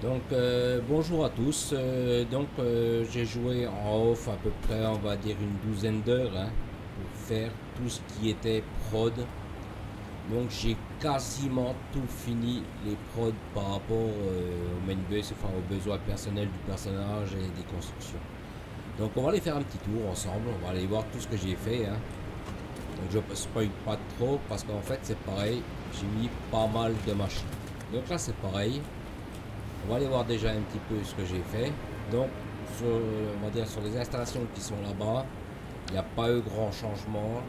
Donc bonjour à tous. J'ai joué en off à peu près on va dire une douzaine d'heures hein, pour faire tout ce qui était prod. Donc j'ai quasiment tout fini les prods par rapport au main bus, enfin aux besoins personnels du personnage et des constructions. Donc on va aller faire un petit tour ensemble, on va aller voir tout ce que j'ai fait. Hein. Donc je ne spoil pas trop parce qu'en fait c'est pareil, j'ai mis pas mal de machines. Donc là c'est pareil. On va aller voir déjà un petit peu ce que j'ai fait. Donc, on va dire sur les installations qui sont là-bas, il n'y a pas eu grand changement.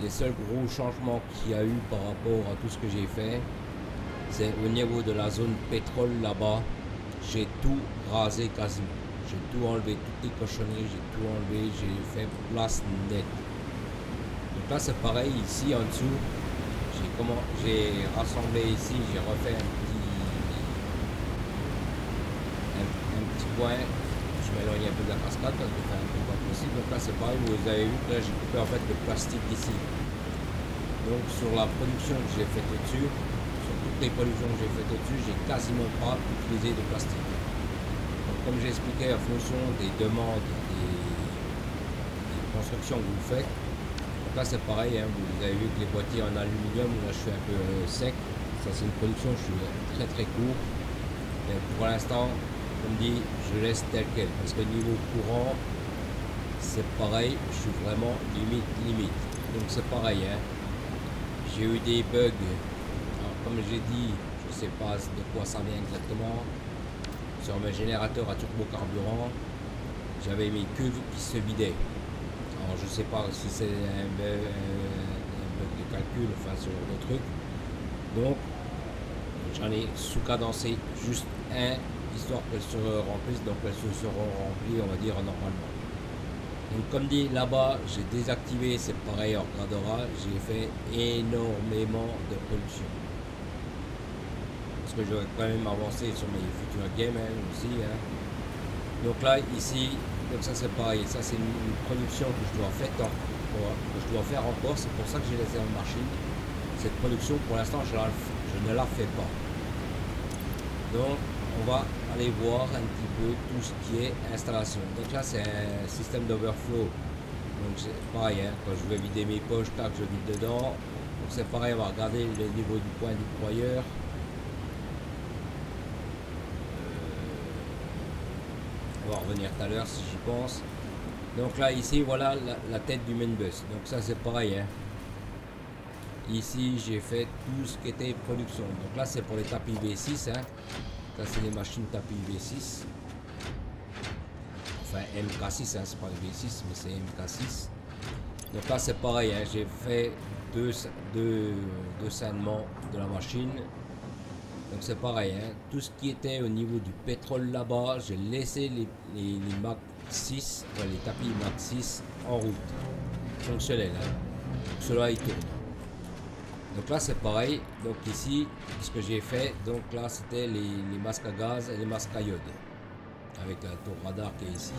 Les seuls gros changements qu'il y a eu par rapport à tout ce que j'ai fait, c'est au niveau de la zone pétrole là-bas. J'ai tout rasé quasiment. J'ai tout enlevé, toutes les cochonneries, j'ai tout enlevé, j'ai fait place nette. Donc là c'est pareil ici en dessous. J'ai rassemblé ici, j'ai refait un petit point. Je m'éloigne un peu de la cascade parce que je fais un peu pas possible. Donc là c'est pareil, vous avez vu que là j'ai coupé en fait le plastique ici. Donc sur la production que j'ai faite au-dessus, sur toutes les productions que j'ai faites au-dessus, j'ai quasiment pas utilisé de plastique. Donc comme j'ai expliqué en fonction des demandes des constructions que vous faites, donc là c'est pareil, hein, vous avez vu que les boîtiers en aluminium, là je suis un peu sec. Ça c'est une production, je suis très court. Et pour l'instant, comme dit, je laisse tel quel. Parce que niveau courant, c'est pareil, je suis vraiment limite. Donc c'est pareil, hein. J'ai eu des bugs. Alors, comme j'ai dit, je sais pas de quoi ça vient exactement. Sur mes générateurs à turbocarburant, j'avais mes cuves qui se vidaient. Alors je sais pas si c'est un bug de calcul, enfin ce genre de truc. Donc j'en ai sous-cadencé juste un, histoire qu'elles se remplissent, donc elles se seront remplies, on va dire, normalement. Donc comme dit là-bas, j'ai désactivé, c'est pareil, on regardera, j'ai fait énormément de production. Parce que je vais quand même avancer sur mes futurs games hein, aussi. Hein. Donc là, ici, donc ça c'est pareil, ça c'est une production que je dois faire encore, c'est pour ça que j'ai laissé en machine. Cette production, pour l'instant, je ne la fais pas. Donc, on va aller voir un petit peu tout ce qui est installation. Donc là, c'est un système d'overflow. Donc c'est pareil, hein, quand je vais vider mes poches, tac, je vide dedans. Donc c'est pareil, on va regarder le niveau du point du broyeur. On va revenir tout à l'heure si j'y pense. Donc là, ici, voilà la tête du main bus. Donc ça, c'est pareil. Hein. Ici, j'ai fait tout ce qui était production. Donc là, c'est pour les tapis V6. Hein. Ça, c'est les machines tapis V6. Enfin, MK6, hein, c'est pas le V6, mais c'est MK6. Donc là, c'est pareil. Hein, j'ai fait deux scinnements de la machine. Donc c'est pareil. Hein, tout ce qui était au niveau du pétrole là-bas, j'ai laissé les Mac 6, enfin, les tapis Mac 6 en route. Fonctionnel. Hein. Donc cela, il tourne. Donc là c'est pareil, donc ici ce que j'ai fait, donc là c'était les masques à gaz et les masques à iode avec la tour radar qui est ici.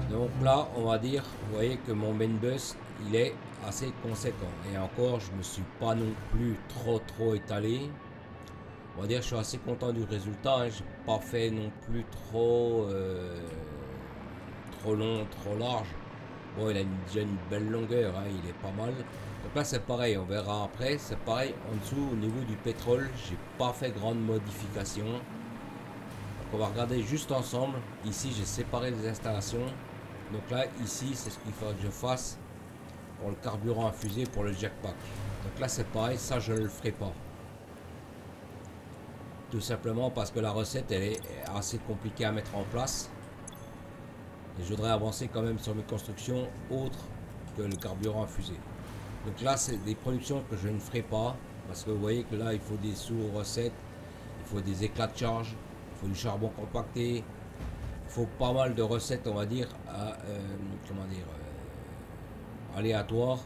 Donc là on va dire, vous voyez que mon main bus il est assez conséquent et encore je me suis pas non plus trop étalé. On va dire je suis assez content du résultat, hein. J'ai pas fait non plus trop long, trop large. Bon il a déjà une belle longueur, hein. Il est pas mal. Donc là c'est pareil, on verra après, c'est pareil en dessous au niveau du pétrole, j'ai pas fait grande modification. Donc on va regarder juste ensemble, ici j'ai séparé les installations. Donc là ici c'est ce qu'il faut que je fasse pour le carburant infusé pour le jackpack. Donc là c'est pareil, ça je ne le ferai pas. Tout simplement parce que la recette elle est assez compliquée à mettre en place. Et je voudrais avancer quand même sur mes constructions autres que le carburant infusé. Donc là, c'est des productions que je ne ferai pas. Parce que vous voyez que là, il faut des sous-recettes. Il faut des éclats de charge. Il faut du charbon compacté. Il faut pas mal de recettes, on va dire, aléatoires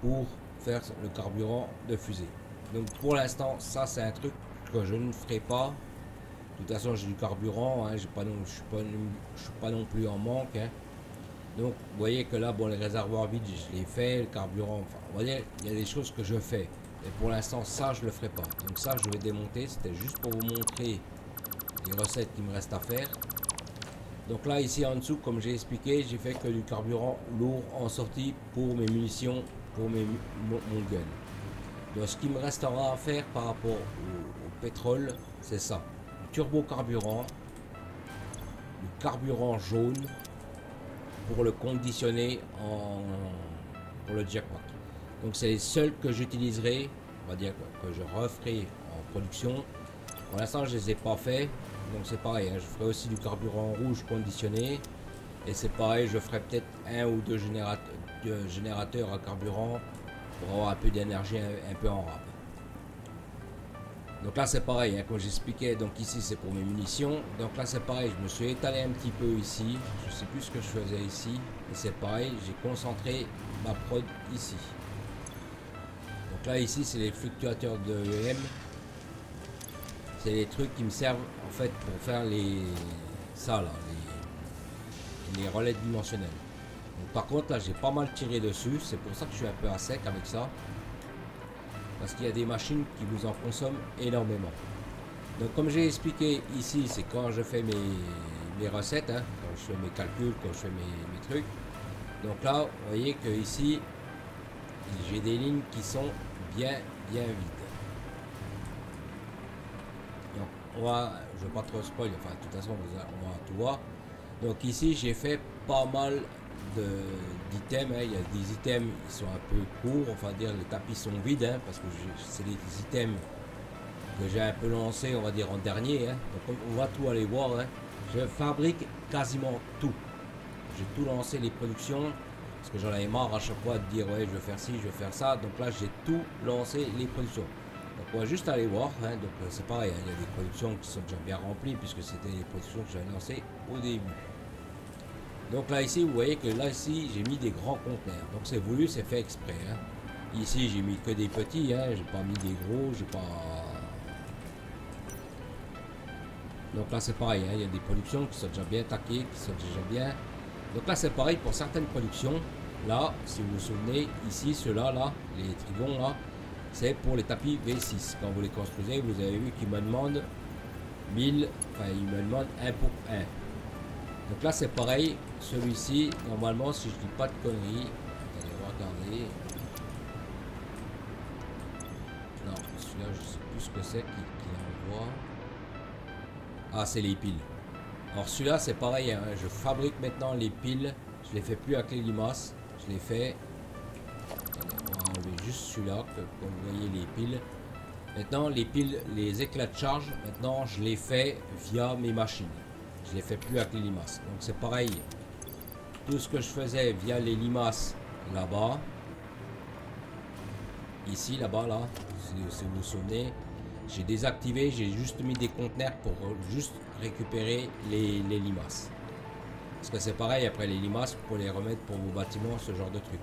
pour faire le carburant de fusée. Donc pour l'instant, ça c'est un truc que je ne ferai pas. De toute façon, j'ai du carburant. Hein, je ne suis pas non plus en manque. Hein. Donc vous voyez que là, bon, les réservoirs vides, je les fais, le carburant, enfin, on va dire, il y a des choses que je fais. Et pour l'instant, ça, je le ferai pas. Donc ça, je vais démonter, c'était juste pour vous montrer les recettes qui me restent à faire. Donc là ici en dessous, comme j'ai expliqué, j'ai fait que du carburant lourd en sortie pour mes munitions, pour mon gun. Donc ce qui me restera à faire par rapport au pétrole, c'est ça. Le turbo carburant, le carburant jaune pour le conditionner pour le jackpot. Donc c'est les seuls que j'utiliserai, on va dire que je referai en production. Pour l'instant je les ai pas fait, donc c'est pareil, hein, je ferai aussi du carburant rouge conditionné. Et c'est pareil, je ferai peut-être un ou deux générateurs à carburant pour avoir un peu d'énergie un peu en rab. Donc là c'est pareil, hein, comme j'expliquais, donc ici c'est pour mes munitions. Donc là c'est pareil, je me suis étalé un petit peu ici, je sais plus ce que je faisais ici. Et c'est pareil, j'ai concentré ma prod ici. Donc là ici c'est les fluctuateurs de EM. C'est les trucs qui me servent en fait pour faire les relais dimensionnels. Donc, par contre là j'ai pas mal tiré dessus, c'est pour ça que je suis un peu à sec avec ça. Parce qu'il y a des machines qui vous en consomment énormément. Donc comme j'ai expliqué ici, c'est quand je fais mes recettes, hein, quand je fais mes calculs, quand je fais mes trucs. Donc là, vous voyez que ici, j'ai des lignes qui sont bien vides. Donc je ne vais pas trop spoil, enfin de toute façon on va tout voir. Donc ici j'ai fait pas mal d'items, hein. Il y a des items qui sont un peu courts, enfin dire les tapis sont vides, hein, parce que c'est des items que j'ai un peu lancé, on va dire en dernier, hein. Donc on va tout aller voir, hein. Je fabrique quasiment tout, j'ai tout lancé les productions parce que j'en avais marre à chaque fois de dire ouais je vais faire ci, je vais faire ça. Donc là j'ai tout lancé les productions. Donc on va juste aller voir, hein. Donc c'est pareil, hein. Il y a des productions qui sont déjà bien remplies puisque c'était les productions que j'avais lancées au début. Donc là ici vous voyez que là ici j'ai mis des grands conteneurs, donc c'est voulu, c'est fait exprès, hein. Ici j'ai mis que des petits, hein. J'ai pas mis des gros, j'ai pas. Donc là c'est pareil, hein. Il y a des productions qui sont déjà bien taquées, qui sont déjà bien. Donc là c'est pareil pour certaines productions. Là si vous vous souvenez ici ceux-là là, les trigons là, c'est pour les tapis V6. Quand vous les construisez, vous avez vu qu'ils me demandent 1000, enfin ils me demandent 1 pour 1. Donc là c'est pareil, celui-ci, normalement si je dis pas de conneries, allez regarder. Non, celui-là je sais plus ce que c'est qui envoie. Ah c'est les piles. Alors celui-là c'est pareil, hein, je fabrique maintenant les piles, je les fais plus avec les limaces, je les fais. Allez, on va enlever juste celui-là, comme vous voyez les piles. Maintenant les piles, les éclats de charge, maintenant je les fais via mes machines. Je les fais plus avec les limaces. Donc c'est pareil. Tout ce que je faisais via les limaces là-bas. Ici, là-bas, là. Si vous vous souvenez. J'ai désactivé. J'ai juste mis des conteneurs pour juste récupérer les limaces. Parce que c'est pareil. Après les limaces, pour les remettre pour vos bâtiments, ce genre de truc.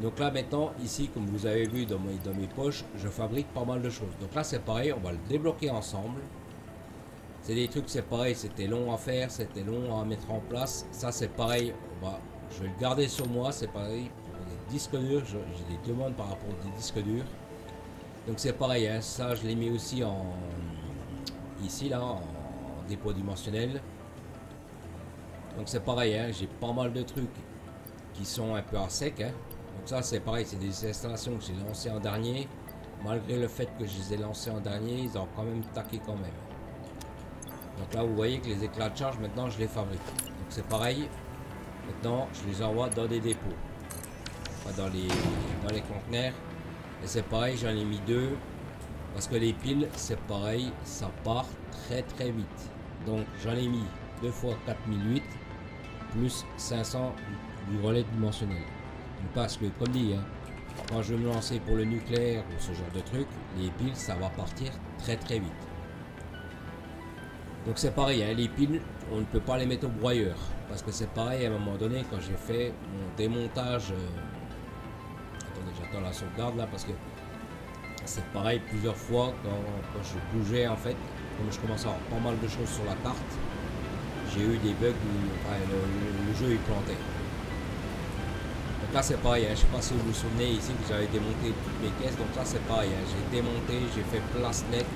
Donc là maintenant, ici, comme vous avez vu dans mes poches, je fabrique pas mal de choses. Donc là c'est pareil. On va le débloquer ensemble. C'est des trucs, c'est pareil, c'était long à faire, c'était long à mettre en place. Ça c'est pareil, je vais le garder sur moi, c'est pareil. Pour les disques durs, j'ai des demandes par rapport aux disques durs. Donc c'est pareil, hein, ça je l'ai mis aussi ici là, en dépôt dimensionnel. Donc c'est pareil, hein, j'ai pas mal de trucs qui sont un peu à sec. Hein. Donc ça c'est pareil, c'est des installations que j'ai lancées en dernier. Malgré le fait que je les ai lancées en dernier, ils ont quand même taqué quand même. Donc là vous voyez que les éclats de charge maintenant je les fabrique. Donc c'est pareil. Maintenant je les envoie dans des dépôts. Dans les conteneurs. Et c'est pareil, j'en ai mis 2. Parce que les piles c'est pareil, ça part très très vite. Donc j'en ai mis 2 fois 4008 plus 500 du relais dimensionnel. Donc parce que comme dit, hein, quand je vais me lancer pour le nucléaire ou ce genre de truc, les piles ça va partir très très vite. Donc c'est pareil, hein, les piles, on ne peut pas les mettre au broyeur. Parce que c'est pareil, à un moment donné, quand j'ai fait mon démontage... attendez, j'attends la sauvegarde là, parce que c'est pareil plusieurs fois quand je bougeais en fait. Comme je commençais à avoir pas mal de choses sur la carte, j'ai eu des bugs où enfin, le jeu il plantait. Donc là c'est pareil, hein, je sais pas si vous vous souvenez ici que j'avais démonté toutes mes caisses. Donc là c'est pareil, hein, j'ai démonté, j'ai fait place nette.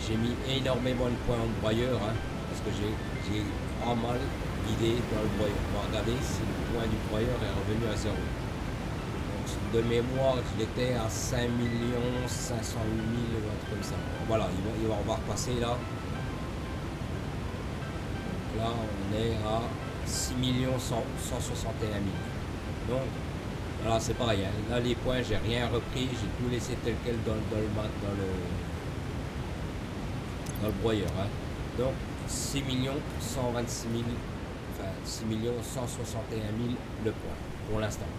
j'ai mis énormément de points en broyeur, hein, parce que j'ai pas mal guidé dans le broyeur. On va regarder si le point du broyeur est revenu à 0. Donc, de mémoire, il était à 5 500 000 ou un truc comme ça. Voilà, on va repasser là. Donc là, on est à 6 161 000. Donc, voilà, c'est pareil. Hein. Là, les points, j'ai rien repris. J'ai tout laissé tel quel dans le broyeur. Hein. Donc, 6 126 000, enfin 6 161 000 le point pour l'instant.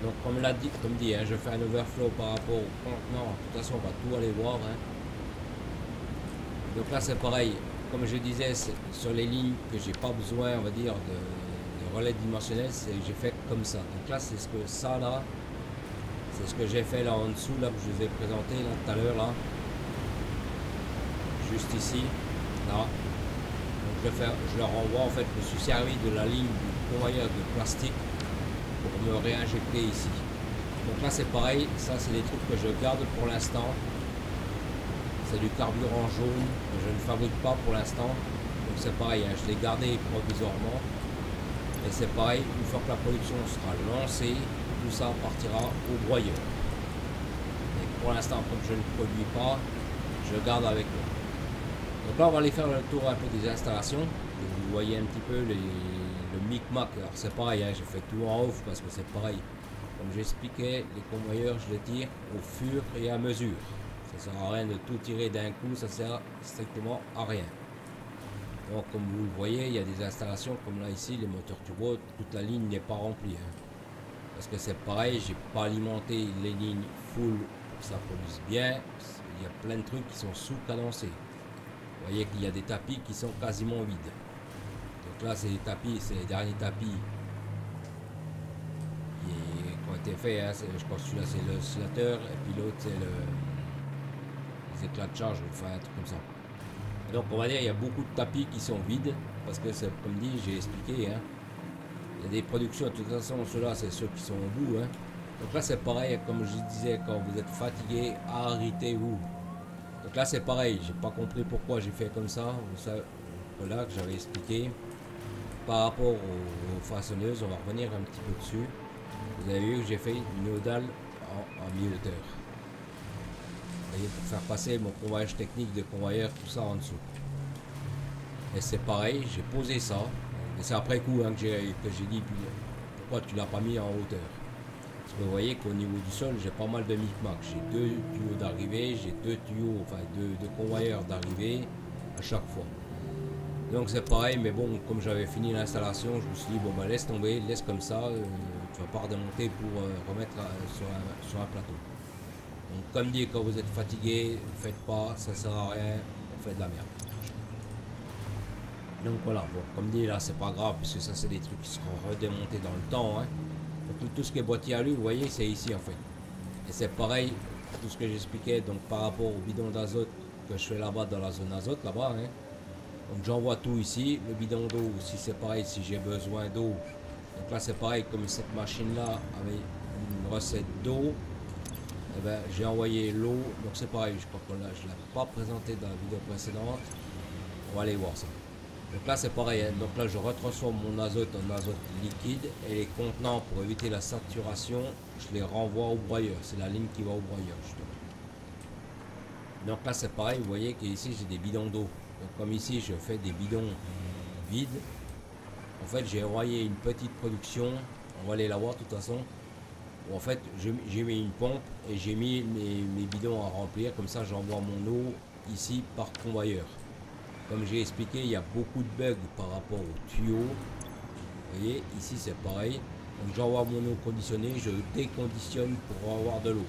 Donc, comme dit, hein, je fais un overflow par rapport au contenant. De toute façon, on va tout aller voir. Hein. Donc là, c'est pareil. Comme je disais, sur les lignes que j'ai pas besoin, on va dire, de relais dimensionnel, j'ai fait comme ça. Donc là, c'est ce que j'ai fait là en dessous, là que je vous ai présenté là tout à l'heure là, juste ici, là. Donc je leur renvoie, en fait, je me suis servi de la ligne du convoyeur de plastique pour me réinjecter ici. Donc là, c'est pareil. Ça, c'est des trucs que je garde pour l'instant. C'est du carburant jaune que je ne fabrique pas pour l'instant. Donc c'est pareil, hein, je l'ai gardé provisoirement. Et c'est pareil, une fois que la production sera lancée, tout ça partira au broyeur. Et pour l'instant, comme je ne produis pas, je garde avec moi. Donc là, on va aller faire le tour un peu des installations. Et vous voyez un petit peu le micmac. Alors c'est pareil, hein, j'ai fait tout en off parce que c'est pareil. Comme j'expliquais, les convoyeurs, je les tire au fur et à mesure. Ça sert à rien de tout tirer d'un coup, ça sert strictement à rien. Donc comme vous le voyez, il y a des installations comme là ici, les moteurs turbo, toute la ligne n'est pas remplie. Hein. Parce que c'est pareil, j'ai pas alimenté les lignes full pour que ça produise bien. Il y a plein de trucs qui sont sous-cadencés. Vous voyez qu'il y a des tapis qui sont quasiment vides. Donc là, c'est les tapis, c'est les derniers tapis qui ont été faits. Hein. Je pense que celui-là, c'est l'oscillateur et puis l'autre, c'est les éclats de charge, enfin un truc comme ça. Donc on va dire il y a beaucoup de tapis qui sont vides parce que c'est comme dit, j'ai expliqué, hein, il y a des productions, de toute façon ceux-là c'est ceux qui sont au bout. Hein. Donc là c'est pareil, comme je disais, quand vous êtes fatigué, arrêtez-vous. Donc là c'est pareil, j'ai pas compris pourquoi j'ai fait comme ça. Voilà que j'avais expliqué. Par rapport aux façonneuses, on va revenir un petit peu dessus. Vous avez vu que j'ai fait une nodale en mi-hauteur. Pour faire passer mon convoyage technique de convoyeur, tout ça en dessous. Et c'est pareil, j'ai posé ça. Et c'est après coup, hein, que j'ai dit pourquoi tu l'as pas mis en hauteur. Parce que vous voyez qu'au niveau du sol, j'ai pas mal de micmac. J'ai deux tuyaux d'arrivée, j'ai deux tuyaux, enfin deux convoyeurs d'arrivée à chaque fois. Donc c'est pareil, mais bon, comme j'avais fini l'installation, je me suis dit, bon bah laisse tomber, laisse comme ça, tu vas pas redémonter pour remettre sur un plateau. Donc comme dit, quand vous êtes fatigué, faites pas, ça sert à rien, on fait de la merde. Donc voilà, bon, comme dit là, c'est pas grave, puisque ça c'est des trucs qui seront redémontés dans le temps. Hein. Donc, tout ce qui est boîtier à lui, vous voyez, c'est ici en fait. Et c'est pareil, tout ce que j'expliquais, donc par rapport au bidon d'azote que je fais là-bas dans la zone azote, là-bas. Hein. Donc j'envoie tout ici, le bidon d'eau, si c'est pareil, si j'ai besoin d'eau. Donc là c'est pareil, comme cette machine-là avait une recette d'eau. Eh ben, j'ai envoyé l'eau, donc c'est pareil, je crois que là je ne l'avais pas présenté dans la vidéo précédente. On va aller voir ça. Donc là c'est pareil, hein. Donc là je retransforme mon azote en azote liquide et les contenants pour éviter la saturation, je les renvoie au broyeur. C'est la ligne qui va au broyeur justement. Donc là c'est pareil, vous voyez qu'ici j'ai des bidons d'eau. Donc comme ici je fais des bidons vides. En fait j'ai envoyé une petite production, on va aller la voir de toute façon. En fait, j'ai mis une pompe et j'ai mis mes bidons à remplir. Comme ça, j'envoie mon eau ici par convoyeur. Comme j'ai expliqué, il y a beaucoup de bugs par rapport aux tuyaux. Vous voyez, ici c'est pareil. Donc j'envoie mon eau conditionnée, je déconditionne pour avoir de l'eau.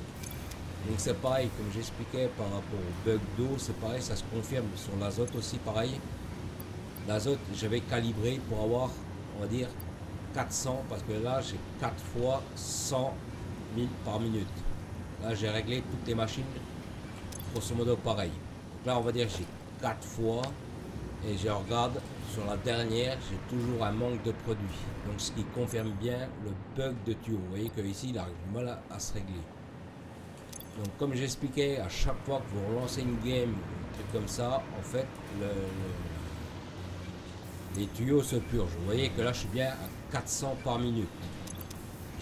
Donc c'est pareil, comme j'expliquais par rapport aux bugs d'eau, c'est pareil, ça se confirme sur l'azote aussi pareil. L'azote, j'avais calibré pour avoir, on va dire, 400, parce que là j'ai 4 fois 100 000 par minute. Là j'ai réglé toutes les machines grosso modo pareil. Donc là on va dire j'ai 4 fois et je regarde sur la dernière, j'ai toujours un manque de produit. Donc ce qui confirme bien le bug de tuyau. Vous voyez que ici il arrive mal à se régler. Donc comme j'expliquais, à chaque fois que vous relancez une game, un truc comme ça, en fait, les tuyaux se purgent. Vous voyez que là, je suis bien à 400 par minute.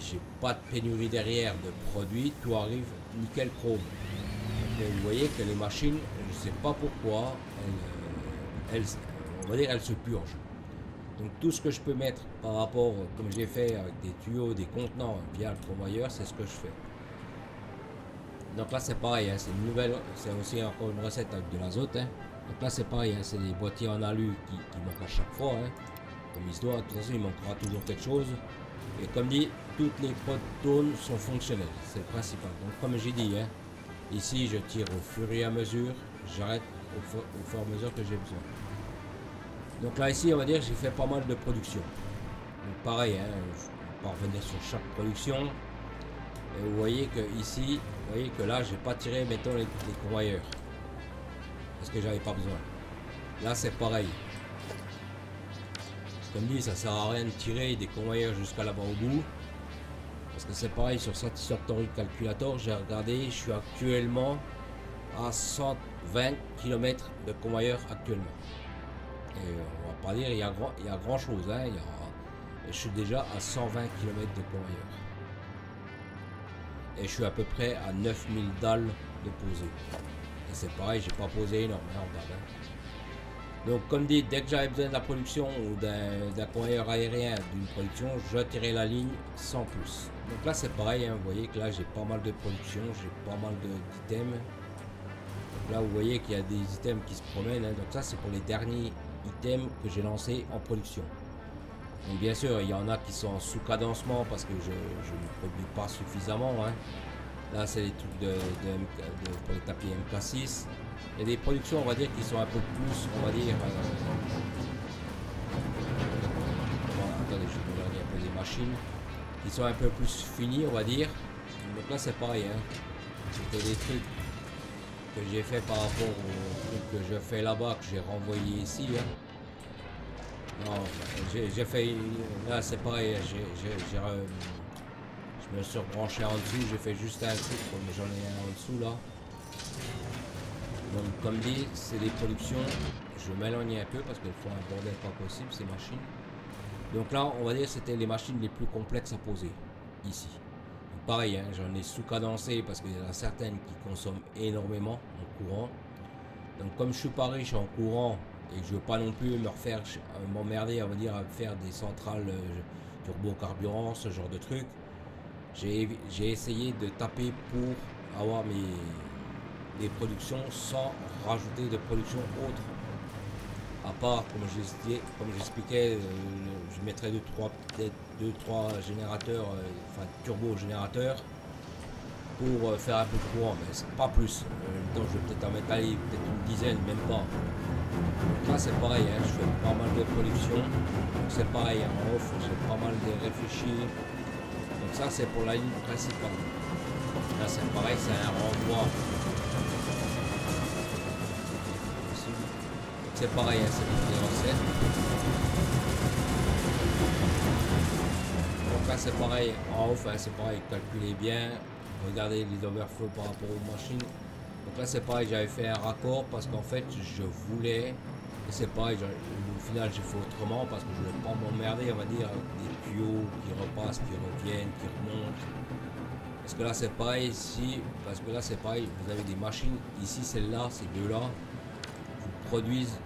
J'ai pas de pénurie derrière de produits, tout arrive nickel chrome. Donc, vous voyez que les machines, je sais pas pourquoi, on va dire, elles se purgent. Donc tout ce que je peux mettre par rapport, comme j'ai fait avec des tuyaux, des contenants via le convoyeur, c'est ce que je fais. Donc là c'est pareil, hein, c'est une nouvelle, c'est aussi encore une recette avec de l'azote. Hein. Donc là c'est pareil, hein, c'est des boîtiers en alu qui manquent à chaque fois. Hein. Comme il se doit, de toute façon il manquera toujours quelque chose. Et comme dit, toutes les protones sont fonctionnelles, c'est le principal. Donc comme j'ai dit, hein, ici je tire au fur et à mesure, j'arrête au fur et à mesure que j'ai besoin. Donc là ici on va dire j'ai fait pas mal de production. Donc pareil, hein, on va revenir sur chaque production. Et vous voyez que ici, vous voyez que là j'ai pas tiré mettons les convoyeurs. Parce que j'avais pas besoin. Là c'est pareil. Comme dit, ça sert à rien de tirer des convoyeurs jusqu'à là-bas au bout. Parce que c'est pareil sur Satisfactory Calculator, j'ai regardé, je suis actuellement à 120 km de convoyeur actuellement. Et on va pas dire il y a grand chose, hein, je suis déjà à 120 km de convoyeur. Et je suis à peu près à 9000 dalles de poser. Et c'est pareil, j'ai pas posé énormément. Donc comme dit, dès que j'avais besoin de la production ou d'un convoyeur aérien d'une production, je tirais la ligne sans plus. Donc là c'est pareil, hein, vous voyez que là j'ai pas mal de production, j'ai pas mal d'items. Donc là vous voyez qu'il y a des items qui se promènent, hein, donc ça c'est pour les derniers items que j'ai lancés en production. Donc bien sûr il y en a qui sont en sous-cadencement parce que je ne produis pas suffisamment. Hein. Là c'est les trucs pour les tapis MK6. Il y a des productions on va dire qui sont un peu plus, on va dire... bon, attendez, je vais regarder un peu les machines. Qui sont un peu plus finies on va dire. Donc là c'est pareil. Hein. C'était des trucs que j'ai fait par rapport au truc que je fais là-bas, que j'ai renvoyé ici. Hein. Non, j'ai fait... Là c'est pareil, je me suis rebranché en dessous, j'ai fait juste un truc, comme j'en ai un en dessous là. Donc comme dit, c'est des productions, je m'éloigne un peu parce qu'elles font un bordel pas possible ces machines. Donc là on va dire c'était les machines les plus complexes à poser, ici. Donc, pareil, hein, j'en ai sous-cadencé parce qu'il y en a certaines qui consomment énormément en courant. Donc comme je suis pas riche en courant, et que je veux pas non plus me refaire m'emmerder on va dire à faire des centrales turbo-carburant, ce genre de truc, j'ai essayé de taper pour avoir des productions sans rajouter de production autre, à part comme j'expliquais, je mettrais peut-être 2-3 générateurs, enfin turbo générateurs pour faire un peu de courant, mais c'est pas plus. Donc je vais peut-être en mettre peut-être une dizaine, même pas. Donc là c'est pareil, hein, je fais pas mal de production, donc c'est pareil, en off j'ai pas mal de réfléchi. Donc ça c'est pour la ligne principale. Là c'est pareil, c'est un renvoi. C'est pareil, hein, c'est des recettes. Donc là c'est pareil, en off, hein, c'est pareil, calculez bien, regardez les overflows par rapport aux machines. Donc là c'est pareil, j'avais fait un raccord parce qu'en fait je voulais, et c'est pareil, au final j'ai fait autrement parce que je voulais pas m'emmerder on va dire avec des tuyaux qui repassent, qui reviennent, qui remontent. Parce que là c'est pareil ici, parce que là c'est pareil, vous avez des machines, ici celle-là, ces deux-là, vous produisent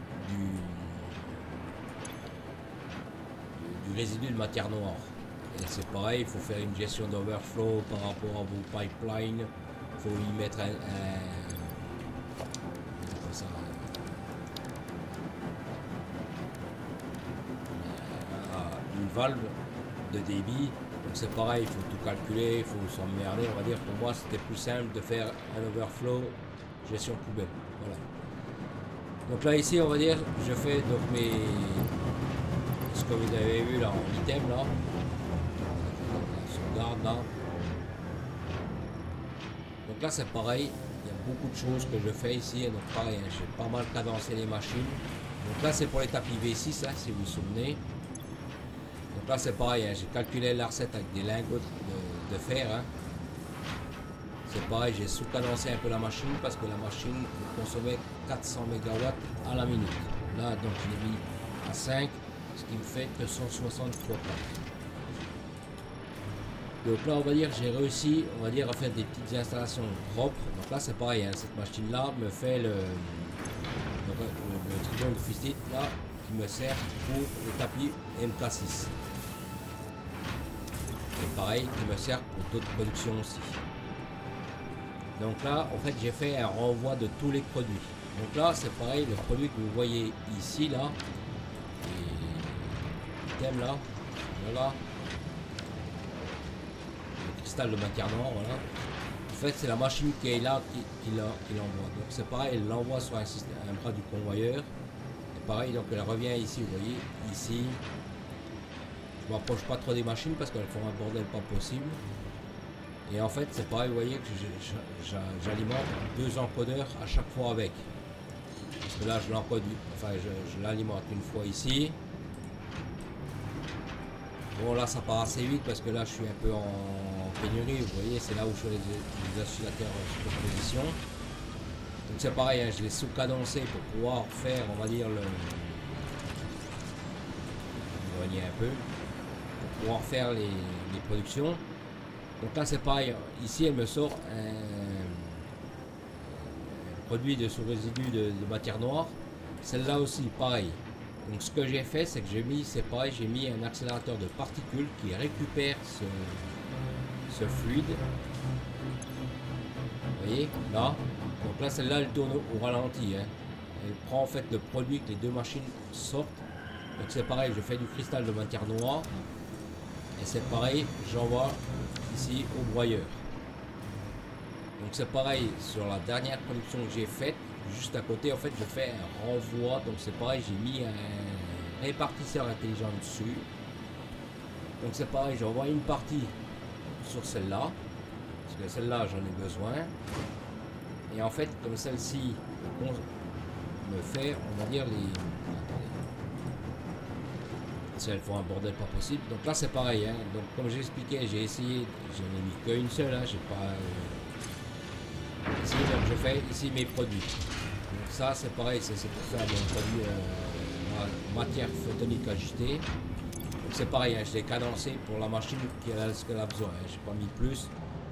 du résidu de matière noire. Et c'est pareil, il faut faire une gestion d'overflow par rapport à vos pipelines, il faut y mettre une valve de débit. Donc c'est pareil, il faut tout calculer, il faut s'emmerder. On va dire pour moi c'était plus simple de faire un overflow gestion poubelle. Voilà. Donc là ici on va dire je fais donc ce que vous avez vu là en item là. La sauvegarde là. Donc là c'est pareil, il y a beaucoup de choses que je fais ici. Donc pareil, hein, j'ai pas mal cadencé les machines. Donc là c'est pour les tapis V6 hein, si vous vous souvenez. Donc là c'est pareil, hein, j'ai calculé la recette avec des lingots de fer. Hein. c'est pareil, j'ai sous-cadencé un peu la machine parce que la machine consommait 400 MW à la minute. Là, donc, je l'ai mis à 5, ce qui me fait 260 fois 4. Donc là, on va dire, j'ai réussi, on va dire, à faire des petites installations propres. Donc là, c'est pareil, hein, cette machine-là me fait le trigon de Fistit, là, qui me sert pour le tapis MK6. Et pareil, qui me sert pour d'autres productions aussi. Donc là, en fait, j'ai fait un renvoi de tous les produits. Donc là, c'est pareil, le produit que vous voyez ici, là, et thème là, voilà, le cristal de matière noire, voilà. En fait, c'est la machine qui est là qui l'envoie. Donc c'est pareil, elle l'envoie sur un bras du convoyeur. Et pareil, donc elle revient ici, vous voyez, ici. Je m'approche pas trop des machines parce qu'elles font un bordel pas possible. Et en fait, c'est pareil, vous voyez que j'alimente 2 encodeurs à chaque fois avec. Parce que là, je l'encode, enfin, je l'alimente une fois ici. Bon, là, ça part assez vite parce que là, je suis un peu en pénurie. Vous voyez, c'est là où je fais les oscillateurs sur position. Donc, c'est pareil, hein, je l'ai sous-cadencé pour pouvoir faire, on va dire, éloigner un peu, pour pouvoir faire les productions. Donc là c'est pareil, ici elle me sort un produit de sous-résidu de matière noire. Celle-là aussi pareil. Donc ce que j'ai fait, c'est que j'ai mis, c'est pareil, j'ai mis un accélérateur de particules qui récupère ce fluide. Vous voyez, là. Donc là celle-là elle tourne au ralenti. Hein. Elle prend en fait le produit que les 2 machines sortent. Donc c'est pareil, je fais du cristal de matière noire. Et c'est pareil, j'envoie ici au broyeur. Donc c'est pareil sur la dernière production que j'ai faite, juste à côté en fait je fais un renvoi, donc c'est pareil, j'ai mis un répartisseur intelligent dessus. Donc c'est pareil, j'envoie une partie sur celle-là, parce que celle-là j'en ai besoin. Et en fait comme celle-ci me fait, on va dire les... Si elles font un bordel pas possible. Donc là c'est pareil, hein. Donc comme j'ai expliqué, j'ai essayé, j'en ai mis qu'une seule, hein. J'ai pas essayé, donc je fais ici mes produits. Donc ça c'est pareil, c'est pour faire des produits matière photonique agitée. Donc c'est pareil, hein. Je l'ai cadencé pour la machine qui a ce qu'elle a besoin, hein. J'ai pas mis plus,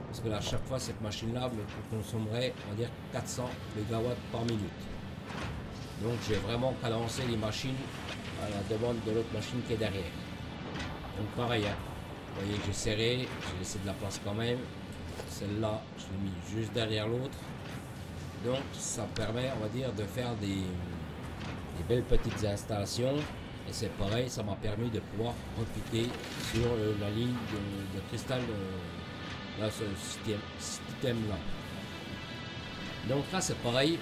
parce que là, à chaque fois cette machine là me consommerait, on va dire 400 MW par minute. Donc j'ai vraiment cadencé les machines à la demande de l'autre machine qui est derrière. Donc pareil, hein. Vous voyez que j'ai serré, j'ai laissé de la place quand même. Celle-là, je l'ai mis juste derrière l'autre. Donc ça permet, on va dire, de faire des belles petites installations. Et c'est pareil, ça m'a permis de pouvoir repiquer sur la ligne de cristal, là, ce système là. Donc là c'est pareil,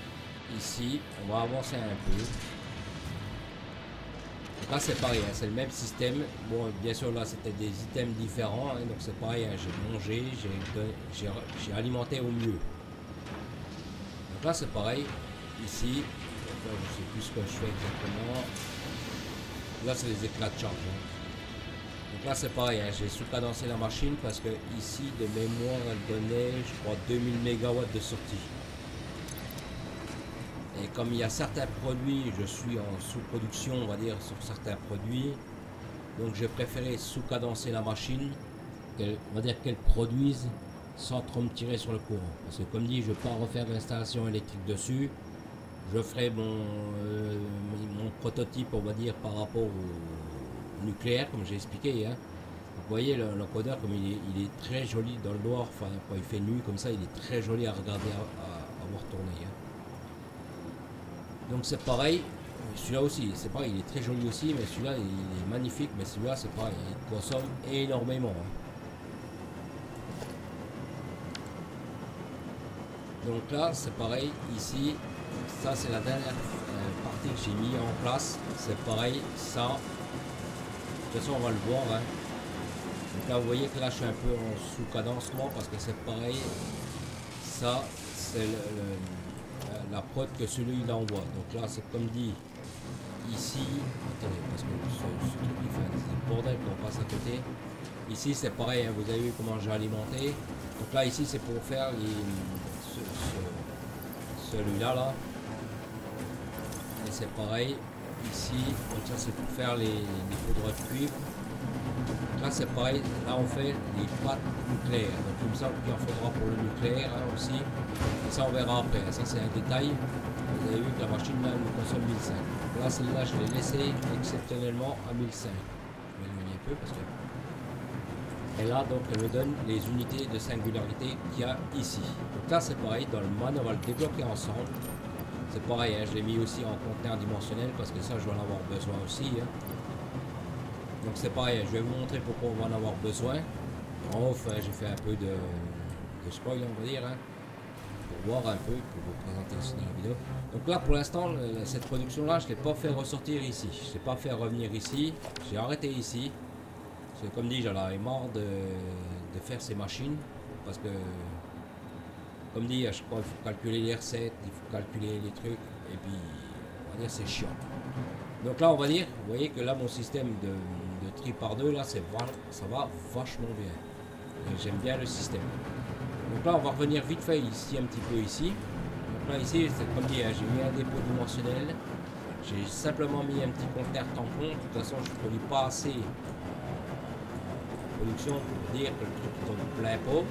ici on va avancer un peu. Là c'est pareil, hein, c'est le même système. Bon, bien sûr là c'était des items différents, hein, donc c'est pareil, hein, j'ai mangé, j'ai alimenté au mieux. Donc là c'est pareil, ici, donc là, je sais plus ce que je fais exactement. Là c'est les éclats de charge. Hein. Donc là c'est pareil, hein, j'ai sous-cadencé la machine parce que ici de mémoire elle donnait je crois 2000 MW de sortie. Et comme il y a certains produits, je suis en sous-production, on va dire, sur certains produits. Donc j'ai préféré sous-cadencer la machine, on va dire qu'elle produise sans trop me tirer sur le courant. Parce que comme dit, je ne vais pas refaire de l'installation électrique dessus. Je ferai mon prototype, on va dire, par rapport au nucléaire, comme j'ai expliqué. Hein. Vous voyez l'encodeur, comme il est très joli dans le noir, enfin quand il fait nuit comme ça, il est très joli à regarder, à voir tourner. Hein. Donc c'est pareil, celui-là aussi, c'est pareil, il est très joli aussi, mais celui-là il est magnifique, mais celui-là c'est pareil, il consomme énormément. Hein. Donc là c'est pareil, ici, ça c'est la dernière partie que j'ai mis en place, c'est pareil, ça, de toute façon on va le voir. Hein. Donc là vous voyez que là je suis un peu en sous-cadencement parce que c'est pareil, ça c'est la prod que celui-là envoie. Donc là c'est comme dit ici, attendez parce que ce truc il fait un bordel qu'on passe à côté. Ici c'est pareil, hein, vous avez vu comment j'ai alimenté. Donc là ici c'est pour faire celui-là là. Et c'est pareil ici, donc ça c'est pour faire les poudres de cuivre. Donc là c'est pareil, là on fait les pattes nucléaires. Donc il me semble qu'il en faudra pour le nucléaire hein, aussi. Et ça on verra après, ça c'est un détail. Vous avez vu que la machine là elle consomme 1005. Là celle-là je l'ai laissée exceptionnellement à 1005. Je vais l'éloigner un peu parce que... Et là donc elle me donne les unités de singularité qu'il y a ici. Donc là c'est pareil, dans le man on va le débloquer ensemble. C'est pareil, hein, je l'ai mis aussi en conteneur dimensionnel parce que ça je vais en avoir besoin aussi. Hein. Donc c'est pareil, je vais vous montrer pourquoi on va en avoir besoin. En off, hein, j'ai fait un peu de spoil on va dire. Hein, pour voir un peu, pour vous présenter aussi dans la vidéo. Donc là pour l'instant, cette production là je ne l'ai pas fait ressortir ici. Je ne l'ai pas fait revenir ici. J'ai arrêté ici. Parce que comme dit, j'en avais marre de faire ces machines. Parce que... Comme dit, je crois qu'il faut calculer les recettes, il faut calculer les trucs, et puis on va dire c'est chiant. Donc là on va dire, vous voyez que là mon système de tri par deux, là ça va vachement bien. J'aime bien le système. Donc là on va revenir vite fait ici, un petit peu ici. Donc là ici, c'est comme dit, j'ai mis un dépôt dimensionnel. J'ai simplement mis un petit conteneur tampon. De toute façon je ne produis pas assez en production pour dire que le truc tombe plein pot.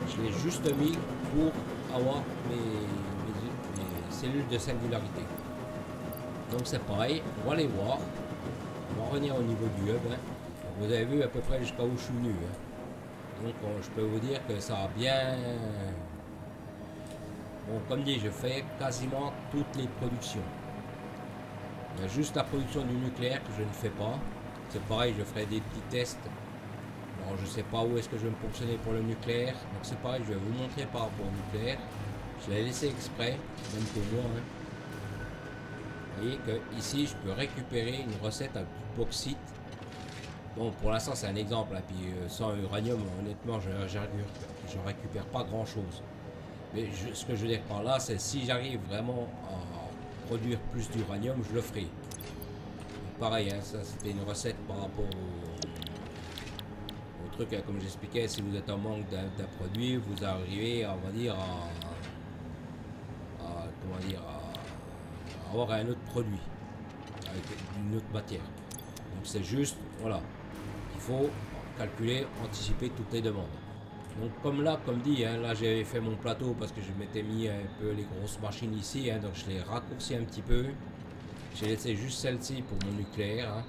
Je l'ai juste mis pour avoir mes cellules de singularité. Donc c'est pareil, on va les voir. On va revenir au niveau du hub. Hein. Vous avez vu à peu près jusqu'à où je suis venu. Hein. Donc je peux vous dire que ça a bien... Bon, comme dit, je fais quasiment toutes les productions. Il y a juste la production du nucléaire que je ne fais pas. C'est pareil, je ferai des petits tests. Alors, je ne sais pas où est-ce que je vais me positionner pour le nucléaire. Donc c'est pareil, je vais vous montrer par rapport au nucléaire. Je l'ai laissé exprès, même pour moi. Hein. Vous voyez que ici je peux récupérer une recette à bauxite. Bon, pour l'instant c'est un exemple. Hein. Puis sans uranium, honnêtement, je récupère pas grand chose. Mais ce que je veux dire par là, c'est si j'arrive vraiment à produire plus d'uranium, je le ferai. Pareil, hein, ça c'était une recette par rapport au truc, hein, comme j'expliquais, si vous êtes en manque d'un produit, vous arrivez, on va dire, comment dire, à avoir un autre produit avec une autre matière. Donc c'est juste, voilà, il faut calculer, anticiper toutes les demandes. Donc comme là, comme dit, hein, là j'avais fait mon plateau parce que je m'étais mis un peu les grosses machines ici, hein, donc je l'ai raccourci un petit peu. J'ai laissé juste celle-ci pour mon nucléaire. Hein.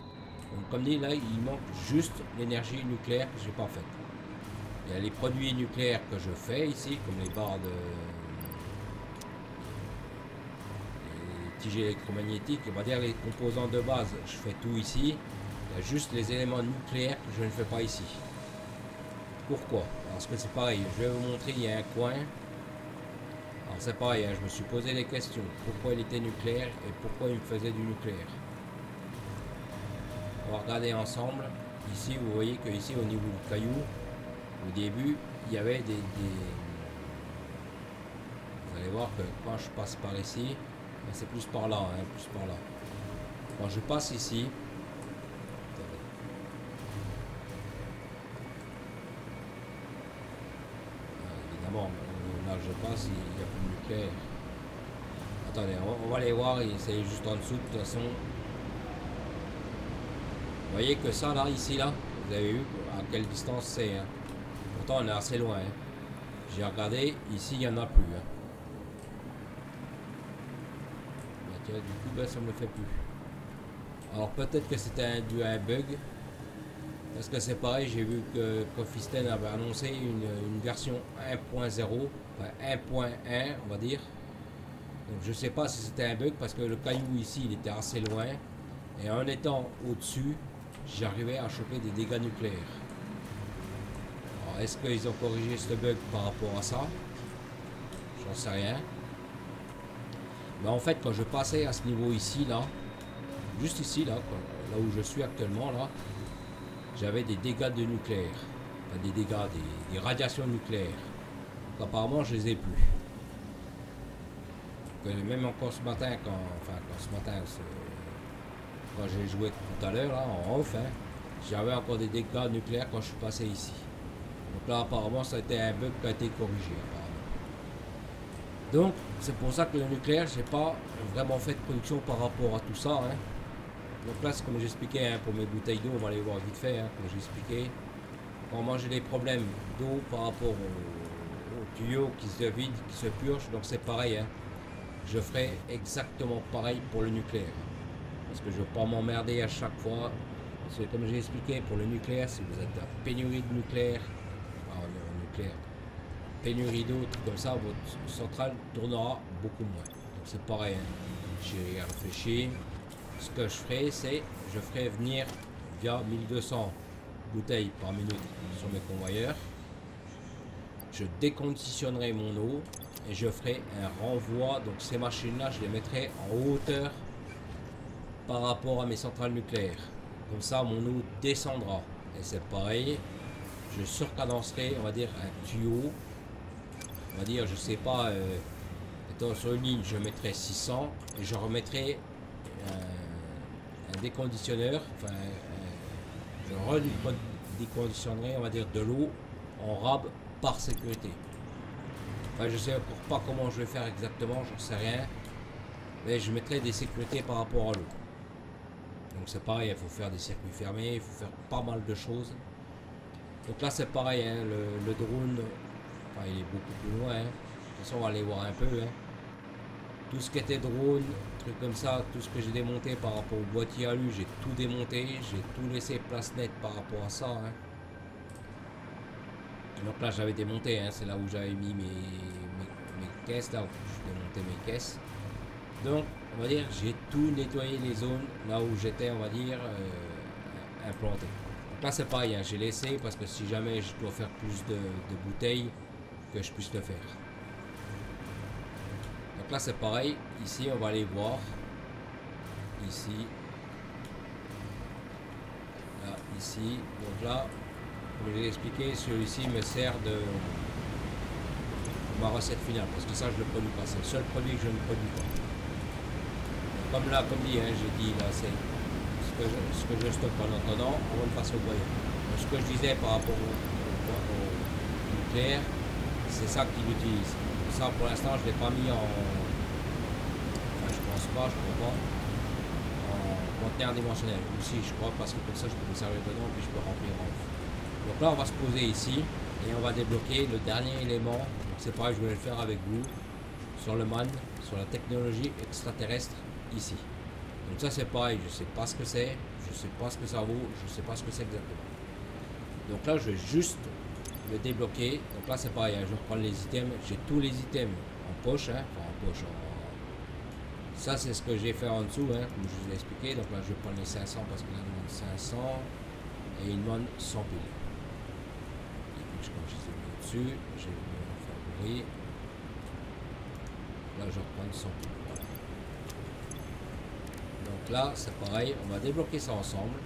Donc comme dit, là il manque juste l'énergie nucléaire que j'ai pas faite. Il y a les produits nucléaires que je fais ici, comme les barres de tige électromagnétique, on va dire les composants de base, je fais tout ici. Il y a juste les éléments nucléaires que je ne fais pas ici. Pourquoi? Parce que c'est pareil, je vais vous montrer, il y a un coin. Alors c'est pareil, hein, je me suis posé des questions. Pourquoi il était nucléaire et pourquoi il me faisait du nucléaire? On va regarder ensemble. Ici, vous voyez que ici au niveau du caillou, au début, il y avait des... Vous allez voir que quand je passe par ici, c'est plus par là, hein, plus par là. Quand je passe ici, évidemment, là je passe, il n'y a plus de nucléaire. Attendez, on va aller voir, c'est juste en dessous de toute façon. Vous voyez que ça là, ici là, vous avez vu à quelle distance c'est. Hein. Pourtant on est assez loin. Hein. J'ai regardé, ici il n'y en a plus. Hein. Du coup ben, ça ne me fait plus. Alors peut-être que c'était dû à un bug, parce que c'est pareil, j'ai vu que Cofisten avait annoncé une version 1.0, enfin 1.1 on va dire. Donc je sais pas si c'était un bug parce que le caillou ici il était assez loin et en étant au-dessus j'arrivais à choper des dégâts nucléaires. Alors est-ce qu'ils ont corrigé ce bug par rapport à ça? J'en sais rien. Mais en fait, quand je passais à ce niveau ici, là, juste ici, là où je suis actuellement, là, j'avais des dégâts de nucléaire. Enfin, des dégâts, des radiations nucléaires. Donc, apparemment, je les ai plus. Donc, même encore ce matin, quand j'ai joué tout à l'heure, là, en off, hein, j'avais encore des dégâts nucléaires quand je suis passé ici. Donc là, apparemment, ça a été un bug qui a été corrigé. Donc, c'est pour ça que le nucléaire, j'ai pas vraiment fait de production par rapport à tout ça. Hein. Donc là, c'est comme j'expliquais hein, pour mes bouteilles d'eau, on va les voir vite fait, hein, comme j'expliquais. Quand moi j'ai des problèmes d'eau par rapport au tuyau qui se vide, qui se purge, donc c'est pareil. Hein. Je ferai exactement pareil pour le nucléaire. Parce que je ne veux pas m'emmerder à chaque fois. Parce que comme j'ai expliqué, pour le nucléaire, si vous êtes en pénurie de nucléaire, pénurie d'eau, tout comme ça, votre centrale tournera beaucoup moins. Donc c'est pareil. Hein. J'ai réfléchi. Ce que je ferai, c'est je ferai venir via 1200 bouteilles par minute sur mes convoyeurs. Je déconditionnerai mon eau et je ferai un renvoi. Donc ces machines-là, je les mettrai en hauteur par rapport à mes centrales nucléaires. Comme ça, mon eau descendra. Et c'est pareil. Je surcadencerai, on va dire, un tuyau. On va dire, je sais pas, étant sur une ligne, je mettrai 600 et je remettrai un déconditionneur. Enfin, je redéconditionnerai, on va dire, de l'eau en rab par sécurité. Enfin, je sais pas comment je vais faire exactement, j'en sais rien. Mais je mettrai des sécurités par rapport à l'eau. Donc c'est pareil, il faut faire des circuits fermés, il faut faire pas mal de choses. Donc là c'est pareil, hein, le drone, enfin il est beaucoup plus loin. Hein. De toute façon on va aller voir un peu. Hein. Tout ce qui était drone, trucs comme ça, tout ce que j'ai démonté par rapport au boîtier alu, j'ai tout démonté, j'ai tout laissé place nette par rapport à ça. Hein. Donc là j'avais démonté, hein, c'est là où j'avais mis mes caisses, là où je démontais mes caisses. Donc on va dire j'ai tout nettoyé les zones là où j'étais on va dire implanté. Donc là c'est pareil, hein, j'ai laissé parce que si jamais je dois faire plus de bouteilles que je puisse le faire. Donc là c'est pareil, ici on va aller voir. Ici. Là, ici. Donc là, comme je l'ai expliqué, celui-ci me sert de ma recette finale. Parce que ça je ne le produis pas. C'est le seul produit que je ne produis pas. Comme là, comme dit, hein, j'ai dit là, c'est ce que je stocke en attendant avant de passer au broyeur. Ce que je disais par rapport au nucléaire, c'est ça qu'il utilise. Ça pour l'instant je ne l'ai pas mis en. Enfin, je pense pas, je crois pas. En conteneur dimensionnel. Ou si je crois parce que comme ça je peux me servir dedans puis je peux remplir en. Donc là on va se poser ici et on va débloquer le dernier élément. C'est pareil, je voulais le faire avec vous sur le MAN, sur la technologie extraterrestre. Ici. Donc ça c'est pareil, je sais pas ce que c'est, je sais pas ce que ça vaut, je sais pas ce que c'est exactement. Donc là je vais juste le débloquer. Donc là c'est pareil, hein, je reprends les items, j'ai tous les items en poche, hein, enfin en poche. Ça c'est ce que j'ai fait en dessous, hein, comme je vous ai expliqué. Donc là je vais prendre les 500 parce qu'il demande 500 et il demande 100 piles. Et puis comme je les ai mis au-dessus, j'ai mis en favori. Là je reprends 100 piles. Donc là, c'est pareil, on va débloquer ça ensemble.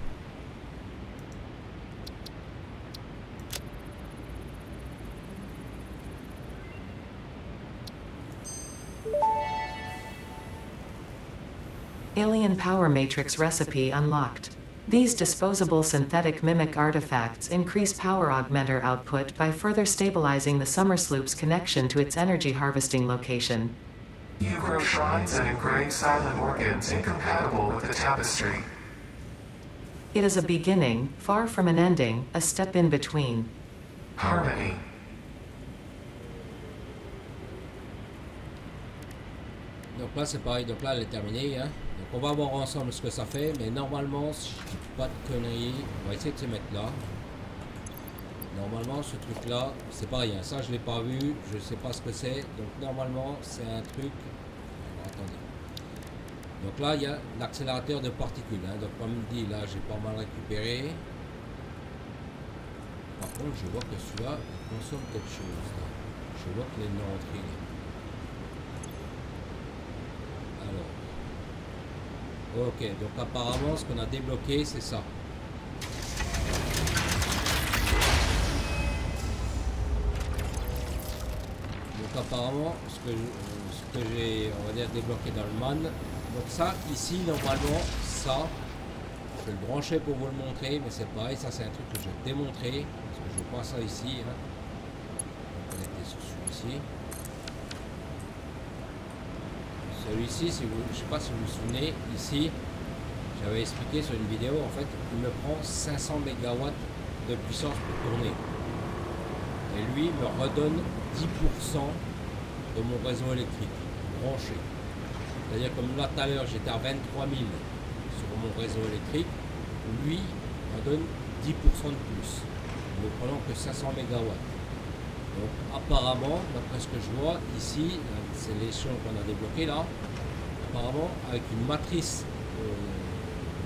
Alien Power Matrix recipe unlocked. These disposable synthetic mimic artifacts increase power augmenter output by further stabilizing the Summersloop's connection to its energy harvesting location. You grow shrines and engrave silent organs incompatible with the tapestry. It is a beginning, far from an ending, a step in between. Harmony. Donc là c'est pareil, donc là elle est terminée. Hein. Donc on va voir ensemble ce que ça fait, mais normalement, si je dis pas de conneries, on va essayer de se mettre là. Normalement ce truc là, c'est pareil, hein. Ça je l'ai pas vu, je sais pas ce que c'est. Donc normalement c'est un truc. Alors, attendez. Donc là il y a l'accélérateur de particules. Hein. Donc comme dit là j'ai pas mal récupéré. Par contre je vois que celui-là il consomme quelque chose. Là. Je vois qu'il est une rentrée. Alors. Ok, donc apparemment ce qu'on a débloqué c'est ça. Donc apparemment ce que j'ai on va dire débloqué dans le man. Donc ça ici normalement ça Je vais le brancher pour vous le montrer, mais c'est pareil, ça c'est un truc que je vais démontrer, parce que je ne veux pas ça ici. Hein. On va connecter sur celui-ci. Celui-ci, si vous, je ne sais pas si vous vous souvenez, ici, j'avais expliqué sur une vidéo, en fait, il me prend 500 MW de puissance pour tourner. Et lui me redonne 10% de mon réseau électrique branché. C'est-à-dire comme là tout à l'heure j'étais à 23 000 sur mon réseau électrique, lui me donne 10% de plus, ne prenant que 500 MW. Donc apparemment, d'après ce que je vois ici, c'est l'échelon qu'on a débloqué là, apparemment avec une matrice